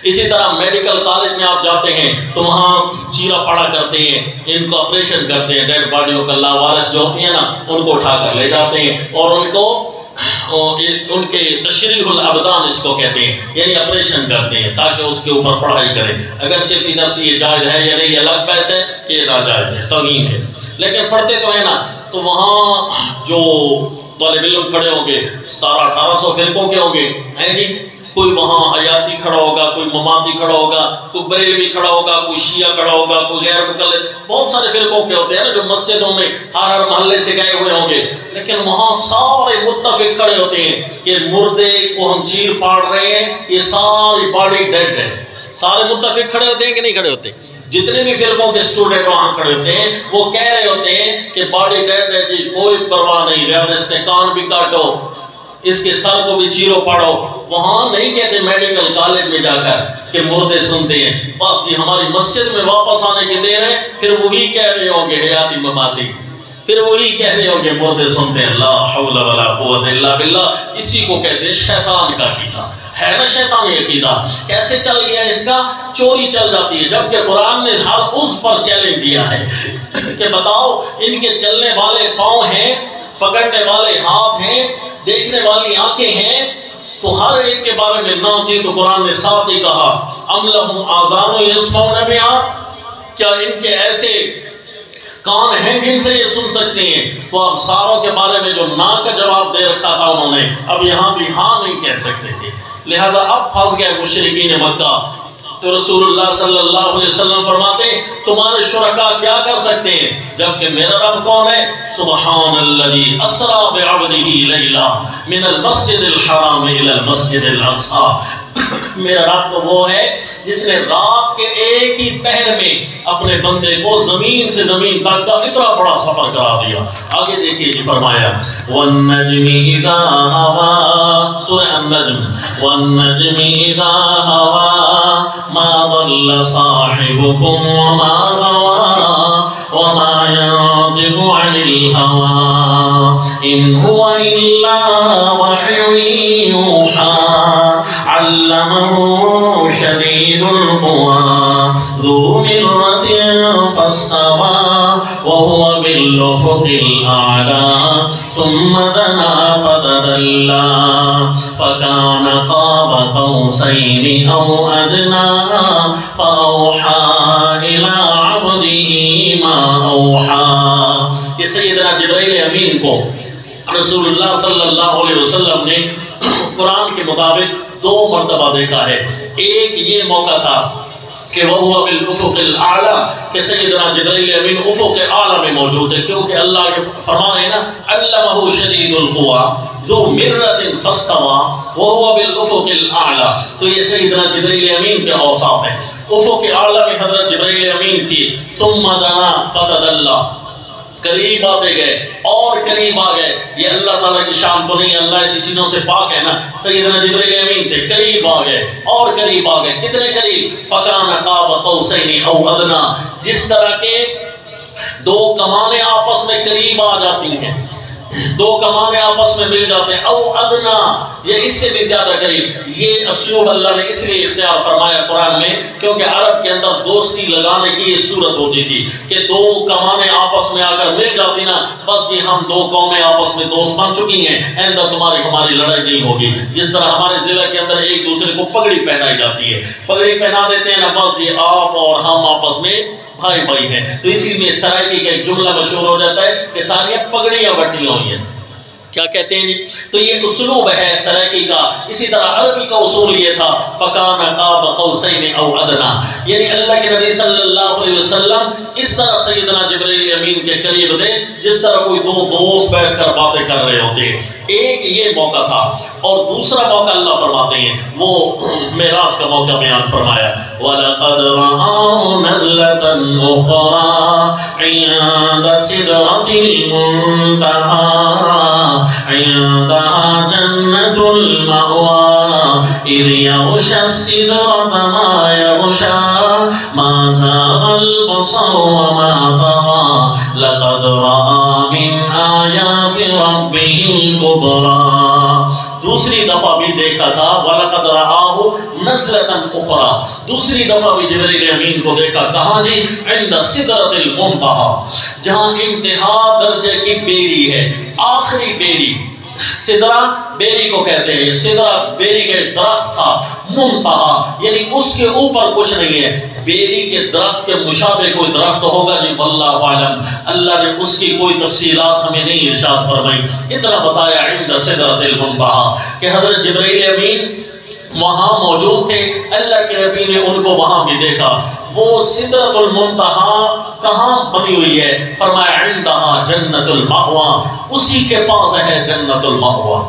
اسی طرح میڈیکل کالج میں آپ جاتے ہیں تو وہاں چیرا پڑا کرتے ہیں، ان کو آپریشن کرتے ہیں، ڈیڈ باڈیوں کا لاوارث جو ہوتی ہیں نا ان کو اٹھا کر لے جاتے ہیں اور ان کو ان کے تشریح الابدان اس کو کہتے ہیں، یعنی آپریشن کرتے ہیں تاکہ اس کے اوپر پڑھائی کریں، اگرچہ فی نفسی یہ جائز ہے یا نہیں الگ بحث ہے کہ یہ ناجائز ہے، توہین ہے، لیکن پڑھتے تو ہیں نا۔ تو وہاں جو طالب علم کھڑے ہوں گے 1700-1800 فرقوں کے ہوں گے، ہیں جی، کوئی وہاں حیاتی کھڑا ہوگا، کوئی مماتی کھڑا ہوگا، کوئی بریلوی کھڑا ہوگا، کوئی شیعہ کھڑا ہوگا، کوئی غیر مقلد، بہت سارے فرقوں کے ہوتے ہیں نا جو مسجدوں میں ہر محلے سے گئے ہوئے ہوں گے، لیکن وہاں سارے متفق کھڑے ہوتے ہیں کہ مردے کو ہم چیر پاڑ رہے ہیں، یہ ساری باڈی ڈیڈ ہے۔ سارے متفق کھڑے ہوتے ہیں کہ نہیں کھڑے ہوتے؟ جتنے بھی فرقوں کے اسٹوڈنٹ وہاں کھڑے ہوتے ہیں وہ کہہ رہے ہوتے ہیں کہ باڈی ڈیڈ ہے جی، کوئی پرواہ نہیں، لہذا اس کے کان بھی کاٹو، اس کے سر کو بھی چیرو پاڑو۔ وہاں نہیں کہتے میڈیکل کالج میں جا کر کہ مردے سنتے ہیں، بس یہ ہماری مسجد میں واپس آنے کی دیر ہے، پھر وہی کہہ رہے ہوں گے حیاتی مماتی، پھر وہی کہہ رہے ہوں گے مردے سنتے ہیں، لا حول ولا قوت الا باللہ۔ اسی کو کہتے ہیں شیطان کا عقیدہ، ہے نا شیطانی عقیدہ۔ کیسے چل گیا اس کا؟ چوری چل جاتی ہے، جبکہ قرآن نے ہر اس پر چیلنج دیا ہے کہ بتاؤ ان کے چلنے والے پاؤں ہیں، پکڑنے والے ہاتھ ہیں، دیکھنے والی آنکھیں ہیں، تو ہر ایک کے بارے میں نہ تھی تو قرآن نے ساتھ ہی کہا ام لہم آذان یسمعون بہا، کیا ان کے ایسے کان ہیں جن سے یہ سن سکتے ہیں؟ تو اب ساروں کے بارے میں جو نا کا جواب دے رکھا تھا انہوں نے، اب یہاں بھی ہاں نہیں کہہ سکتے تھے، لہذا اب پھنس گئے مشرکین مکہ۔ تو رسول اللہ صلی اللہ علیہ وسلم فرماتے ہیں تمہارے شرکاء کیا کر سکتے ہیں جبکہ میرا رب کون ہے؟ سبحان الذی اسری بعبدہ لیلا من المسجد الحرام الی المسجد الاقصی۔ میرا رب تو وہ ہے جس نے رات کے ایک ہی پہر میں اپنے بندے کو زمین سے زمین تک کا اتنا بڑا سفر کرا دیا۔ آگے دیکھیے جی، فرمایا والنجم اذا ہوا، سورہ النجم، والنجم اذا ہوا ما ضل صاحبكم وما غوى وما ينطق عن الهوى إن هو إلا وحي يوحى علمه شديد القوى ذو مرة فاستوى وهو بالأفق الأعلى ثم دنا فتدلى فكان قاب قوسين أو أدنى فأوحى إلى عبده ما أوحى۔ یہ سیدنا جبرائیل امین کو رسول اللہ صلی اللہ علیہ وسلم نے قرآن کے مطابق 2 مرتبہ دیکھا ہے۔ ایک یہ موقع تھا کہ وہ بالافق الاعلی، کہ سیدنا جبرائیل امین افق اعلی میں موجود ہے، کیونکہ اللہ کے فرمان ہے نا علمہ شدید القوی ذو مرۃ فاستوى وهو بالافق الاعلی، تو یہ سیدنا جبرائیل امین کے اوصاف ہیں۔ افق اعلی میں حضرت جبرائیل امین تھی، ثم دنا فتدلى، قریب آتے گئے اور قریب آ گئے۔ یہ اللہ تعالیٰ کی شان تو نہیں، اللہ ایسی چیزوں سے پاک ہے نا۔ سیدنا جبرائیل امین تھے، قریب آ گئے اور قریب آ گئے، کتنے قریب؟ فَكَانَ قَابَ قَوْسَيْنِ أَوْ أَدْنَىٰ، جس طرح کے 2 کمانیں آپس میں قریب آ جاتی ہیں، 2 کمانیں آپس میں مل جاتے ہیں، او ادنا، یہ اس سے بھی زیادہ قریب۔ یہ اسلوب اللہ نے اس لیے اختیار فرمایا قرآن میں کیونکہ عرب کے اندر دوستی لگانے کی یہ صورت ہوتی تھی کہ 2 کمانیں آپس میں آ کر مل جاتی نا، بس یہ ہم 2 قومیں آپس میں دوست بن چکی ہیں، اندر تمہاری ہماری لڑائی نہیں ہوگی۔ جس طرح ہمارے ضلع کے اندر ایک دوسرے کو پگڑی پہنائی جاتی ہے، پگڑی پہنا دیتے ہیں نا، بس یہ آپ اور ہم آپس میں بھائی بھائی ہیں۔ تو اسی لیے سرائکی کا ایک جملہ مشہور ہو جاتا ہے کہ ساری پگڑیاں بٹی ہوئی ہیں، کیا کہتے ہیں؟ تو یہ اسلوب ہے سرائکی کا. اسی طرح عربی کا اصول یہ تھا فَكَانَ قَابَ قَوْسَيْنِ أَوْ أَدْنَىٰ، یعنی اللہ کے نبی صلی اللہ علیہ وسلم اس طرح سیدنا جبرائیل امین کے قریب تھے جس طرح کوئی دو دوست بیٹھ کر باتیں کر رہے ہوتے. ایک یہ موقع تھا، اور دوسرا موقع اللہ فرماتے ہیں وہ معراج کا موقع بیان فرمایا وَلَقَدْ رَآهُ نَزْلَةً أُخْرَىٰ عِندَ سِدْرَةِ الْمُنتَهَىٰ عندها جنة المأوى إذ يغشى السدرة ما يغشى ما زاغ البصر وما طغى لقد رأى من آيات ربه الكبرى. دوسری دفعہ بھی دیکھا تھا وَلَقَدْ رَآهُ نَزْلَةً أُخْرَىٰ، دوسری دفعہ بھی جبرائیل امین کو دیکھا. کہاں جی؟ عند سدرۃ المنتہیٰ، جہاں انتہا درجے کی بیری ہے، آخری بیری. سدرہ بیری کو کہتے ہیں، سدرہ بیری کے درخت تھا. منتہا یعنی اس کے اوپر کچھ نہیں ہے. بیری کے درخت کے مشابہ کوئی درخت ہوگا جی واللہ عالم، اللہ نے اس کی کوئی تفصیلات ہمیں نہیں ارشاد فرمائی. اتنا بتایا عند سدرۃ المنتہیٰ کہ حضرت جبرائیل امین وہاں موجود تھے. اللہ کے نبی نے ان کو وہاں بھی دیکھا. وہ سدرۃ المنتہیٰ کہاں بنی ہوئی ہے؟ فرمایا عندہا جنت المأویٰ، اسی کے پاس ہے جنت المأویٰ.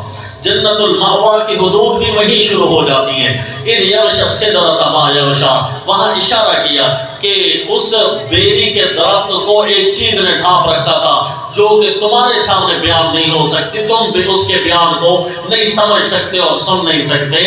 جنت المأویٰ کی حدود بھی وہیں شروع ہو جاتی ہیں. اذ یغشی السدرۃ ما یغشی، وہاں اشارہ کیا کہ اس بیری کے درخت کو ایک چیز نے ڈھانپ رکھا تھا جو کہ تمہارے سامنے بیان نہیں ہو سکتی، تم بھی اس کے بیان کو نہیں سمجھ سکتے اور سن نہیں سکتے.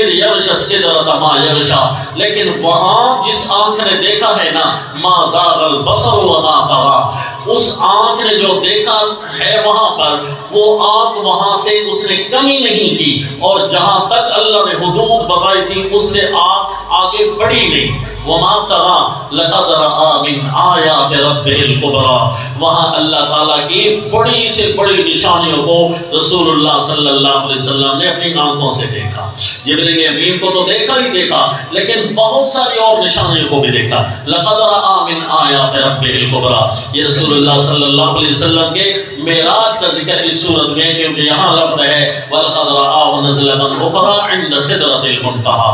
اذ یغشی السدرۃ ما یغشی، لیکن وہاں جس آنکھ نے دیکھا ہے نا ما زاغ البصر وما طغى، اس آنکھ نے جو دیکھا ہے وہاں پر وہ آنکھ وہاں سے اس نے کمی نہیں کی، اور جہاں تک اللہ نے حدود بتائی تھی اس سے آنکھ آگے بڑھی نہیں. وما طغى لقد رأى من آیات ربه الكبرى، وہاں اللہ تعالیٰ کی بڑی سے بڑی نشانیوں کو رسول اللہ صلی اللہ علیہ وسلم نے اپنی آنکھوں سے دیکھا. جبرائیل امین کو تو دیکھا ہی دیکھا، لیکن بہت ساری اور نشانیوں کو بھی دیکھا. لقد رأى من آیات ربه الكبرى، یہ رسول اللہ صلی اللہ علیہ وسلم کے معراج کا ذکر اس صورت میں، کیونکہ یہاں لفظ ہے وَلَقَدْ رَآهُ نَزْلَةً أُخْرَىٰ عِندَ سِدْرَةِ الْمُنتَهَىٰ.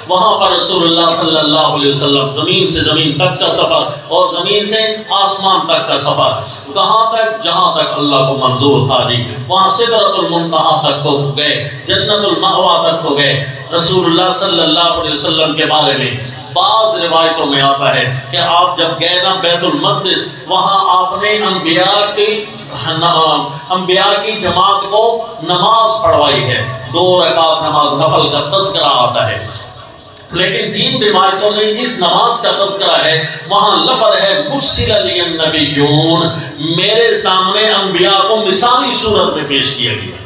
وہاں پر رسول اللہ صلی اللہ علیہ وسلم زمین سے زمین تک کا سفر اور زمین سے آسمان تک کا سفر، کہاں تک؟ جہاں تک اللہ کو منظور تھا جی، وہاں سدرۃ المنتہیٰ تک کو گئے، جنت المأویٰ تک کو گئے. رسول اللہ صلی اللہ علیہ وسلم کے بارے میں بعض روایتوں میں آتا ہے کہ آپ جب گئے نا بیت المقدس، وہاں آپ نے انبیاء کی جماعت کو نماز پڑھوائی ہے. 2 رکعت نماز نفل کا تذکرہ آتا ہے، لیکن جن روایتوں میں اس نماز کا تذکرہ ہے وہاں لفظ ہے مرسل لی النبیون، میرے سامنے انبیاء کو مثالی صورت میں پیش کیا گیا.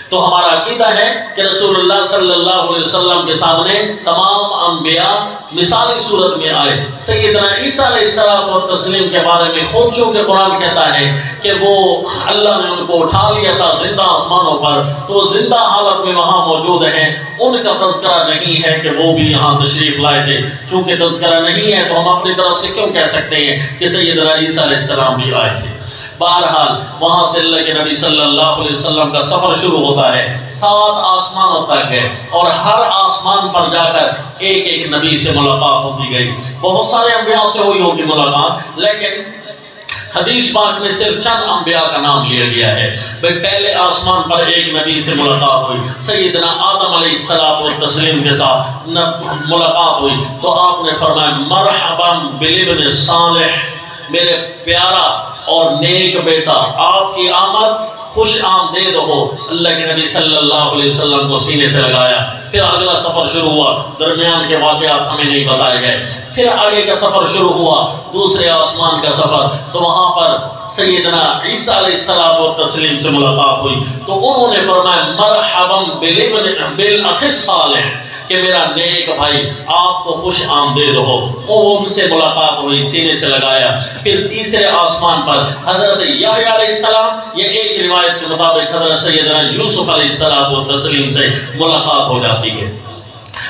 تو ہمارا عقیدہ ہے کہ رسول اللہ صلی اللہ علیہ وسلم کے سامنے تمام انبیاء مثالی صورت میں آئے. سیدنا عیسیٰ علیہ الصلوۃ والتسلیم کے بارے میں خود چونکہ قرآن کہتا ہے کہ وہ اللہ نے ان کو اٹھا لیا تھا زندہ آسمانوں پر، تو زندہ حالت میں وہاں موجود ہیں. ان کا تذکرہ نہیں ہے کہ وہ بھی یہاں تشریف لائے تھے. چونکہ تذکرہ نہیں ہے تو ہم اپنی طرف سے کیوں کہہ سکتے ہیں کہ سیدنا عیسیٰ علیہ السلام بھی آئے تھے. بہرحال وہاں سے اللہ کے نبی صلی اللہ علیہ وسلم کا سفر شروع ہوتا ہے. 7 آسمانوں تک ہے، اور ہر آسمان پر جا کر ایک ایک نبی سے ملاقات ہوتی گئی. بہت سارے انبیاء سے ہوئی ہوگی ملاقات، لیکن حدیث پاک میں صرف چند انبیاء کا نام لیا گیا ہے. پہلے آسمان پر ایک نبی سے ملاقات ہوئی، سیدنا آدم علیہ الصلوۃ والتسلیم کے ساتھ ملاقات ہوئی، تو آپ نے فرمایا مرحبا بالابن الصالح، میرے پیارا اور نیک بیٹا، آپ کی آمد خوش آمدید ہو. اللہ کے نبی صلی اللہ علیہ وسلم کو سینے سے لگایا. پھر اگلا سفر شروع ہوا، درمیان کے واقعات ہمیں نہیں بتائے گئے. پھر آگے کا سفر شروع ہوا، دوسرے آسمان کا سفر، تو وہاں پر سیدنا عیسیٰ علیہ الصلوۃ والتسلیم سے ملاقات ہوئی. تو انہوں نے فرمایا مرحبا بالاخ الصالح، کہ میرا نیک بھائی آپ کو خوش آمدید ہو. ان سے ملاقات ہوئی، سینے سے لگایا. پھر تیسرے آسمان پر حضرت یحییٰ علیہ السلام، یہ ایک روایت کے مطابق حضرت سیدنا یوسف علیہ الصلوۃ والتسلیم سے ملاقات ہو جاتی ہے.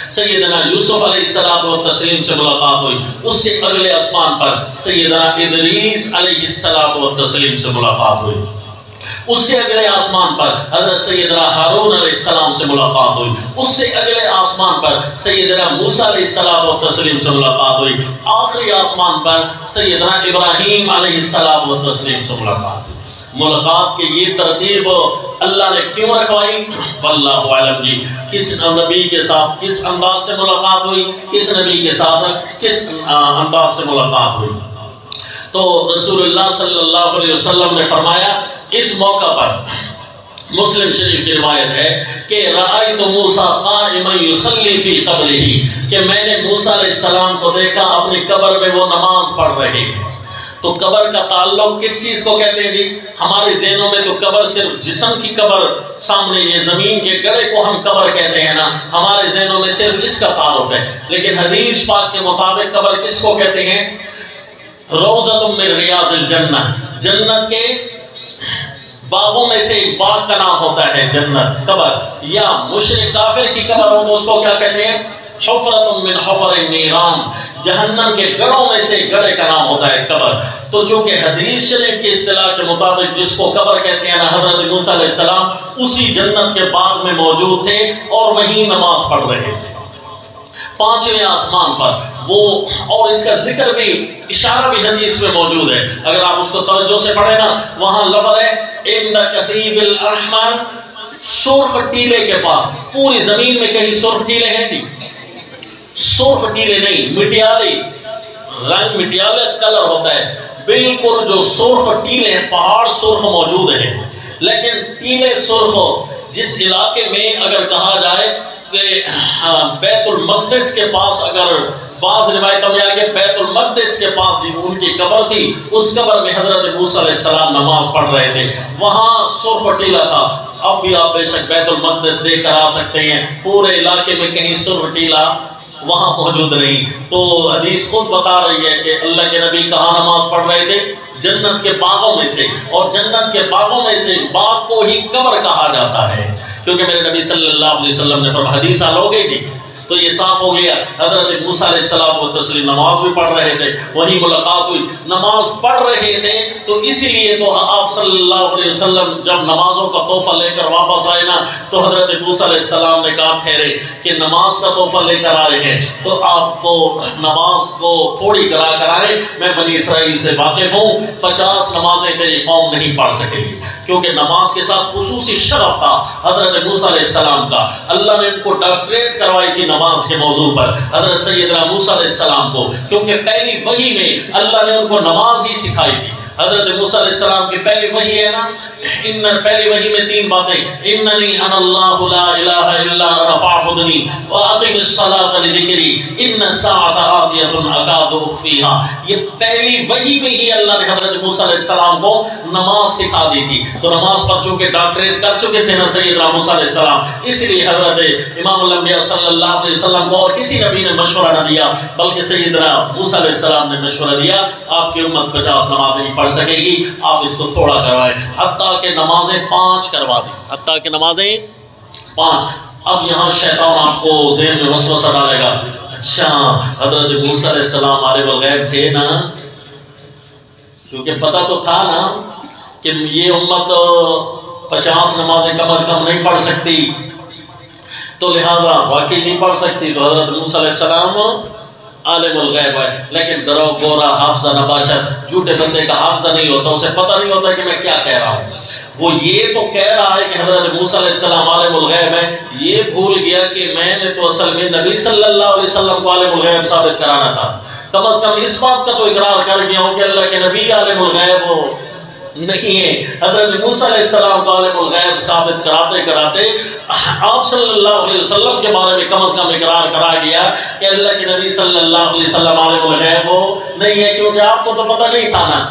سیدنا یوسف علیہ الصلوۃ والتسلیم سے ملاقات ہوئی. اس سے اگلے آسمان پر سیدنا ادریس علیہ الصلوۃ والتسلیم سے ملاقات ہوئی. اس سے اگلے آسمان پر حضرت سیدنا ہارون علیہ السلام سے ملاقات ہوئی، اس سے اگلے آسمان پر سیدنا موسیٰ علیہ السلام و تسلیم سے ملاقات ہوئی، آخری آسمان پر سیدنا ابراہیم علیہ السلام و تسلیم سے ملاقات ہوئی۔ ملاقات کی یہ ترتیب اللہ نے کیوں رکھوائی؟ واللہ عالم جی، کس نبی کے ساتھ کس انداز سے ملاقات ہوئی، کس نبی کے ساتھ کس انداز سے ملاقات ہوئی۔ تو رسول اللہ صلی اللہ علیہ وسلم نے فرمایا اس موقع پر، مسلم شریف کی روایت ہے کہ رأیت موسیٰ قائما یصلی فی قبرہ، کہ میں نے موسیٰ علیہ السلام کو دیکھا اپنی قبر میں وہ نماز پڑھ رہے ہیں۔ تو قبر کا تعلق کس چیز کو کہتے ہیں جی؟ ہمارے ذہنوں میں تو قبر صرف جسم کی قبر، سامنے یہ زمین کے گڑھے کو ہم قبر کہتے ہیں نا، ہمارے ذہنوں میں صرف اس کا تعارف ہے، لیکن حدیث پاک کے مطابق قبر کس کو کہتے ہیں؟ روضۃ من ریاض الجنہ، جنت کے باغوں میں سے ایک باغ کا نام ہوتا ہے جنت قبر، یا مشرک کافر کی قبر ہو تو اس کو کیا کہتے ہیں؟ حفرۃ من حفر النیران، جہنم کے گڑھوں میں سے گڑھے کا نام ہوتا ہے قبر۔ تو چونکہ حدیث شریف کی اصطلاح کے مطابق جس کو قبر کہتے ہیں نا، حضرت موسیٰ علیہ السلام اسی جنت کے باغ میں موجود تھے اور وہیں نماز پڑھ رہے تھے، پانچویں آسمان پر وہ، اور اس کا ذکر بھی، اشارہ بھی حدیث میں موجود ہے، اگر آپ اس کو توجہ سے پڑھیں نا، وہاں لفظ ہے عند کثیب الاحمر، سرخ ٹیلے کے پاس۔ پوری زمین میں کہیں سرخ ٹیلے ہیں جی؟ سرخ ٹیلے نہیں، مٹیالی رنگ، مٹیالے کلر ہوتا ہے، بالکل جو سرخ ٹیلے ہیں، پہاڑ سرخ موجود ہیں، لیکن ٹیلے سرخ جس علاقے میں اگر کہا جائے کہ بیت المقدس کے پاس، اگر بعض روایتوں میں آگے بیت المقدس کے پاس جی ان کی قبر تھی، اس قبر میں حضرت موسیٰ علیہ السلام نماز پڑھ رہے تھے، وہاں سرخ ٹیلا تھا۔ اب بھی آپ بے شک بیت المقدس دیکھ کر آ سکتے ہیں، پورے علاقے میں کہیں سرخ ٹیلا وہاں موجود نہیں۔ تو حدیث خود بتا رہی ہے کہ اللہ کے نبی کہاں نماز پڑھ رہے تھے؟ جنت کے باغوں میں سے، اور جنت کے باغوں میں سے باغ کو ہی قبر کہا جاتا ہے، کیونکہ میرے نبی صلی اللہ علیہ وسلم نے فرمایا، حدیث حل ہو گئی جی۔ تو یہ صاف ہو گیا، حضرت موسیٰ علیہ السلام و تسلیم نماز بھی پڑھ رہے تھے، وہی ملاقات ہوئی، نماز پڑھ رہے تھے۔ تو اسی لیے تو آپ صلی اللہ علیہ وسلم جب نمازوں کا تحفہ لے کر واپس آئے نا، تو حضرت موسیٰ علیہ السلام نے کہا ٹھہرے کہ نماز کا تحفہ لے کر آئے ہیں تو آپ کو نماز کو تھوڑی کرا کر آئے، میں بنی اسرائیل سے واقف ہوں، 50 نمازیں تیری قوم نہیں پڑھ سکے گی، کیونکہ نماز کے ساتھ خصوصی شرف تھا حضرت موسیٰ علیہ السلام کا۔ اللہ نے ان کو ڈاکٹریٹ کروائی تھی نماز کے موضوع پر، حضرت سیدنا موسیٰ علیہ السلام کو، کیونکہ پہلی وحی میں اللہ نے ان کو نماز ہی سکھائی تھی۔ حضرت موسیٰ علیہ السلام کی پہلی وحی ہے نا، پہلی وحی میں 3 باتیں، اننی انا اللہ لا الہ الا انا فاعبدنی واقم الصلاۃ لذکری ان الساعۃ آتیۃ اکاد اخفیہا۔ یہ پہلی وحی میں ہی اللہ نے حضرت موسیٰ علیہ السلام کو نماز سکھا دی تھی۔ تو نماز پر چونکہ ڈاکٹریٹ کر چکے تھے نا سیدنا موسیٰ علیہ السلام، اس لیے حضرت امام الانبیاء صلی اللہ علیہ وسلم کو اور کسی نبی نے مشورہ نہ دیا، بلکہ سیدنا موسیٰ علیہ السلام نے مشورہ دیا، آپ کی امت 50 نمازیں نہیں پڑھ سکے گی، آپ اس کو تھوڑا کروائیں، حتیٰ کہ نمازیں 5 کروا دیں، حتیٰ کہ نمازیں 5۔ اب یہاں شیطان آپ کو ذہن میں وسوسہ ڈالے گا، اچھا حضرت موسیٰ علیہ السلام عالم الغیب تھے نا، کیونکہ پتہ تو تھا نا کہ یہ امت 50 نمازیں کم از کم نہیں پڑھ سکتی، تو لہذا واقعی نہیں پڑھ سکتی، تو حضرت موسیٰ علیہ السلام عالم الغیب ہے، لیکن درو گورا حافظہ نباشت، جھوٹے بندے کا حافظہ نہیں ہوتا، اسے پتہ نہیں ہوتا کہ میں کیا کہہ رہا ہوں۔ وہ یہ تو کہہ رہا ہے کہ حضرت موسیٰ علیہ السلام عالم الغیب ہے، یہ بھول گیا کہ میں نے تو اصل میں نبی صلی اللہ علیہ وسلم کو عالم الغیب ثابت کرانا تھا، کم از کم اس بات کا تو اقرار کر گیا ہوں کہ اللہ کے نبی عالم الغیب ہو نہیں ہے۔ حضرت موسیٰ علیہ السلام کو عالم الغیب ثابت کراتے کراتے آپ صلی اللہ علیہ وسلم کے بارے میں کم از کم اقرار کرا گیا کہ اللہ کے نبی صلی اللہ علیہ وسلم عالم الغیب ہو نہیں ہے، کیونکہ آپ کو تو پتہ نہیں تھا نا۔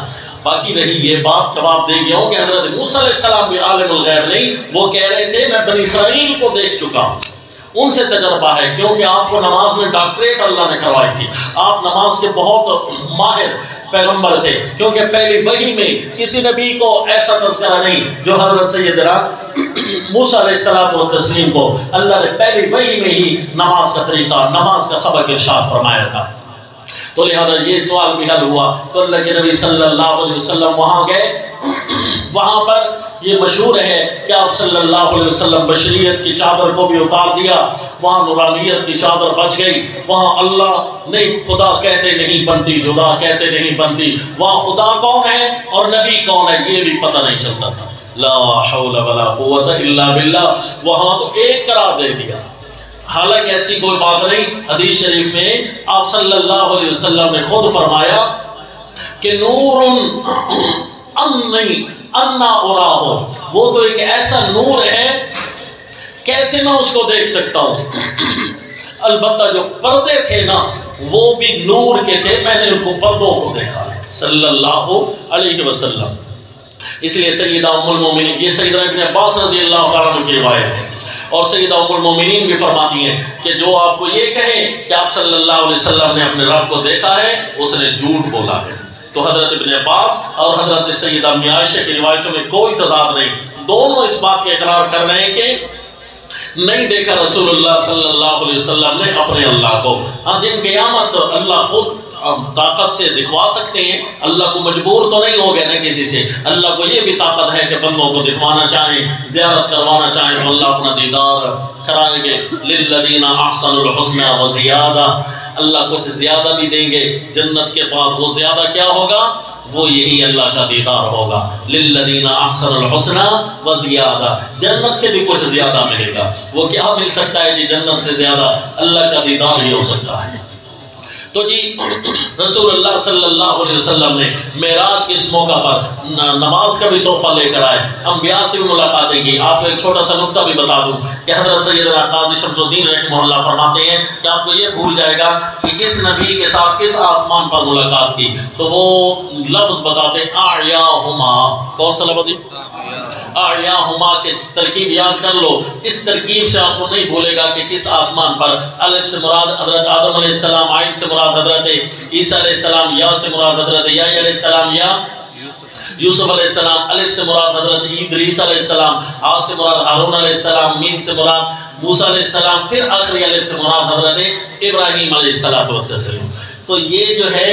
باقی رہی یہ بات، جواب دے گیا ہوں کہ حضرت موسیٰ علیہ السلام بھی عالم الغیب نہیں، وہ کہہ رہے تھے میں بنی اسرائیل کو دیکھ چکا ہوں، ان سے تجربہ ہے، کیونکہ آپ کو نماز میں ڈاکٹریٹ اللہ نے کروائی تھی، آپ نماز کے بہت ماہر پیغمبر تھے، کیونکہ پہلی وحی میں کسی نبی کو ایسا تذکرہ نہیں جو حضرت سیدنا موسیٰ علیہ السلام و تسلیم کو اللہ نے پہلی وحی میں ہی نماز کا طریقہ، نماز کا سبق ارشاد فرمایا تھا۔ تو لہذا یہ سوال بھی حل ہوا، تو اللہ کے نبی صلی اللہ علیہ وسلم وہاں گئے، وہاں پر یہ مشہور ہے کہ آپ صلی اللہ علیہ وسلم بشریت کی چادر کو بھی اتار دیا، وہاں نورانیت کی چادر بچ گئی، وہاں اللہ نہیں خدا کہتے نہیں بنتی، جدا کہتے نہیں بنتی، وہاں خدا کون ہے اور نبی کون ہے یہ بھی پتہ نہیں چلتا تھا۔ لا حول ولا قوت الا باللہ، وہاں تو ایک قرار دے دیا۔ حالانکہ ایسی کوئی بات نہیں، حدیث شریف میں آپ صلی اللہ علیہ وسلم نے خود فرمایا کہ نور انا اراہ، وہ تو ایک ایسا نور ہے کیسے میں اس کو دیکھ سکتا ہوں۔ البتہ جو پردے تھے نا وہ بھی نور کے تھے، میں نے ان کو پردوں کو دیکھا ہے صلی اللہ علیہ وسلم۔ اس لیے سیدہ ام المومنین، یہ سیدہ ابن عباس رضی اللہ تعالیٰ عنہ کی روایت ہے، اور سیدہ ام المومنین بھی فرماتی ہیں کہ جو آپ کو یہ کہے کہ آپ صلی اللہ علیہ وسلم نے اپنے رب کو دیکھا ہے اس نے جھوٹ بولا ہے۔ تو حضرت ابن عباس اور حضرت سیدہ ام عائشہ کی روایتوں میں کوئی تضاد نہیں، دونوں اس بات کا اقرار کر رہے ہیں کہ نہیں دیکھا رسول اللہ صلی اللہ علیہ وسلم نے اپنے اللہ کو۔ ہاں دن قیامت اللہ خود طاقت سے دکھوا سکتے ہیں، اللہ کو مجبور تو نہیں ہو گیا نا کسی سے، اللہ کو یہ بھی طاقت ہے کہ بندوں کو دکھوانا چاہیں، زیارت کروانا چاہیں تو اللہ اپنا دیدار کرائیں گے۔ للذین احسنوا الحسنى وزیادہ، اللہ کچھ زیادہ بھی دیں گے، جنت کے بعد وہ زیادہ کیا ہوگا؟ وہ یہی اللہ کا دیدار ہوگا۔ للذین احسنوا الحسنى وزیادہ، جنت سے بھی کچھ زیادہ ملے گا۔ وہ کیا مل سکتا ہے جی جنت سے زیادہ؟ اللہ کا دیدار ہی ہو سکتا ہے۔ تو جی رسول اللہ صلی اللہ علیہ وسلم نے معراج کے اس موقع پر نماز کا بھی تحفہ لے کر آئے، انبیاء سے بھی ملاقاتیں کی۔ آپ کو ایک چھوٹا سا نکتہ بھی بتا دوں کہ حضرت سیدنا قاضی شمس الدین رحمہ اللہ فرماتے ہیں کہ آپ کو یہ بھول جائے گا کہ کس نبی کے ساتھ کس آسمان پر ملاقات کی، تو وہ لفظ بتاتے اعیاہما، کون سا لفظ؟ اعیاہما کے ترکیب یاد کر لو، اس ترکیب سے آپ کو نہیں بھولے گا کہ کس آسمان پر۔ الف سے مراد حضرت آدم علیہ السلام، عین سے مراد حضرت عیسیٰ علیہ السلام، یا سے مراد حضرت یحییٰ علیہ السلام یا یوسف علیہ السلام، الف سے مراد حضرت ادریس علیہ السلام، آ سے مراد ہارون علیہ السلام، میم سے مراد موسیٰ علیہ السلام، پھر آخری الف سے مراد حضرت ابراہیم علیہ السلام۔ تو یہ جو ہے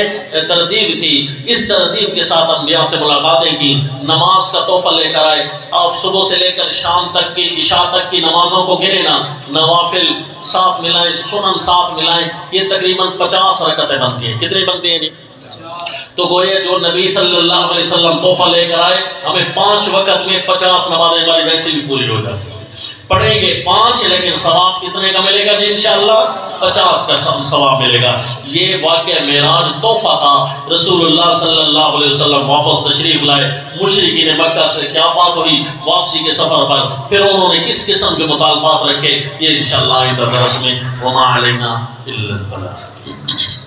ترتیب تھی، اس ترتیب کے ساتھ انبیاء سے ملاقاتیں کی، نماز کا تحفہ لے کر آئے۔ آپ صبح سے لے کر شام تک کی، عشاء تک کی نمازوں کو گنے نا، نوافل ساتھ ملائیں، سنن ساتھ ملائیں، یہ تقریباً 50 رکعتیں بنتی ہیں۔ کتنی بنتی ہیں جی؟ تو گویا جو نبی صلی اللہ علیہ وسلم تحفہ لے کر آئے، ہمیں 5 وقت میں 50 نمازیں ہماری ویسے بھی پوری ہو جاتی ہیں۔ پڑھیں گے 5 لیکن ثواب کتنے کا ملے گا جی انشاءاللہ؟ 50 کا ثواب ملے گا۔ یہ واقعہ معراج تحفہ تھا، رسول اللہ صلی اللہ علیہ وسلم واپس تشریف لائے، مشرکین مکہ سے کیا بات ہوئی واپسی کے سفر پر، پھر انہوں نے کس قسم کے مطالبات رکھے، یہ انشاءاللہ آئندہ درس میں وما علینا الا البلاغ۔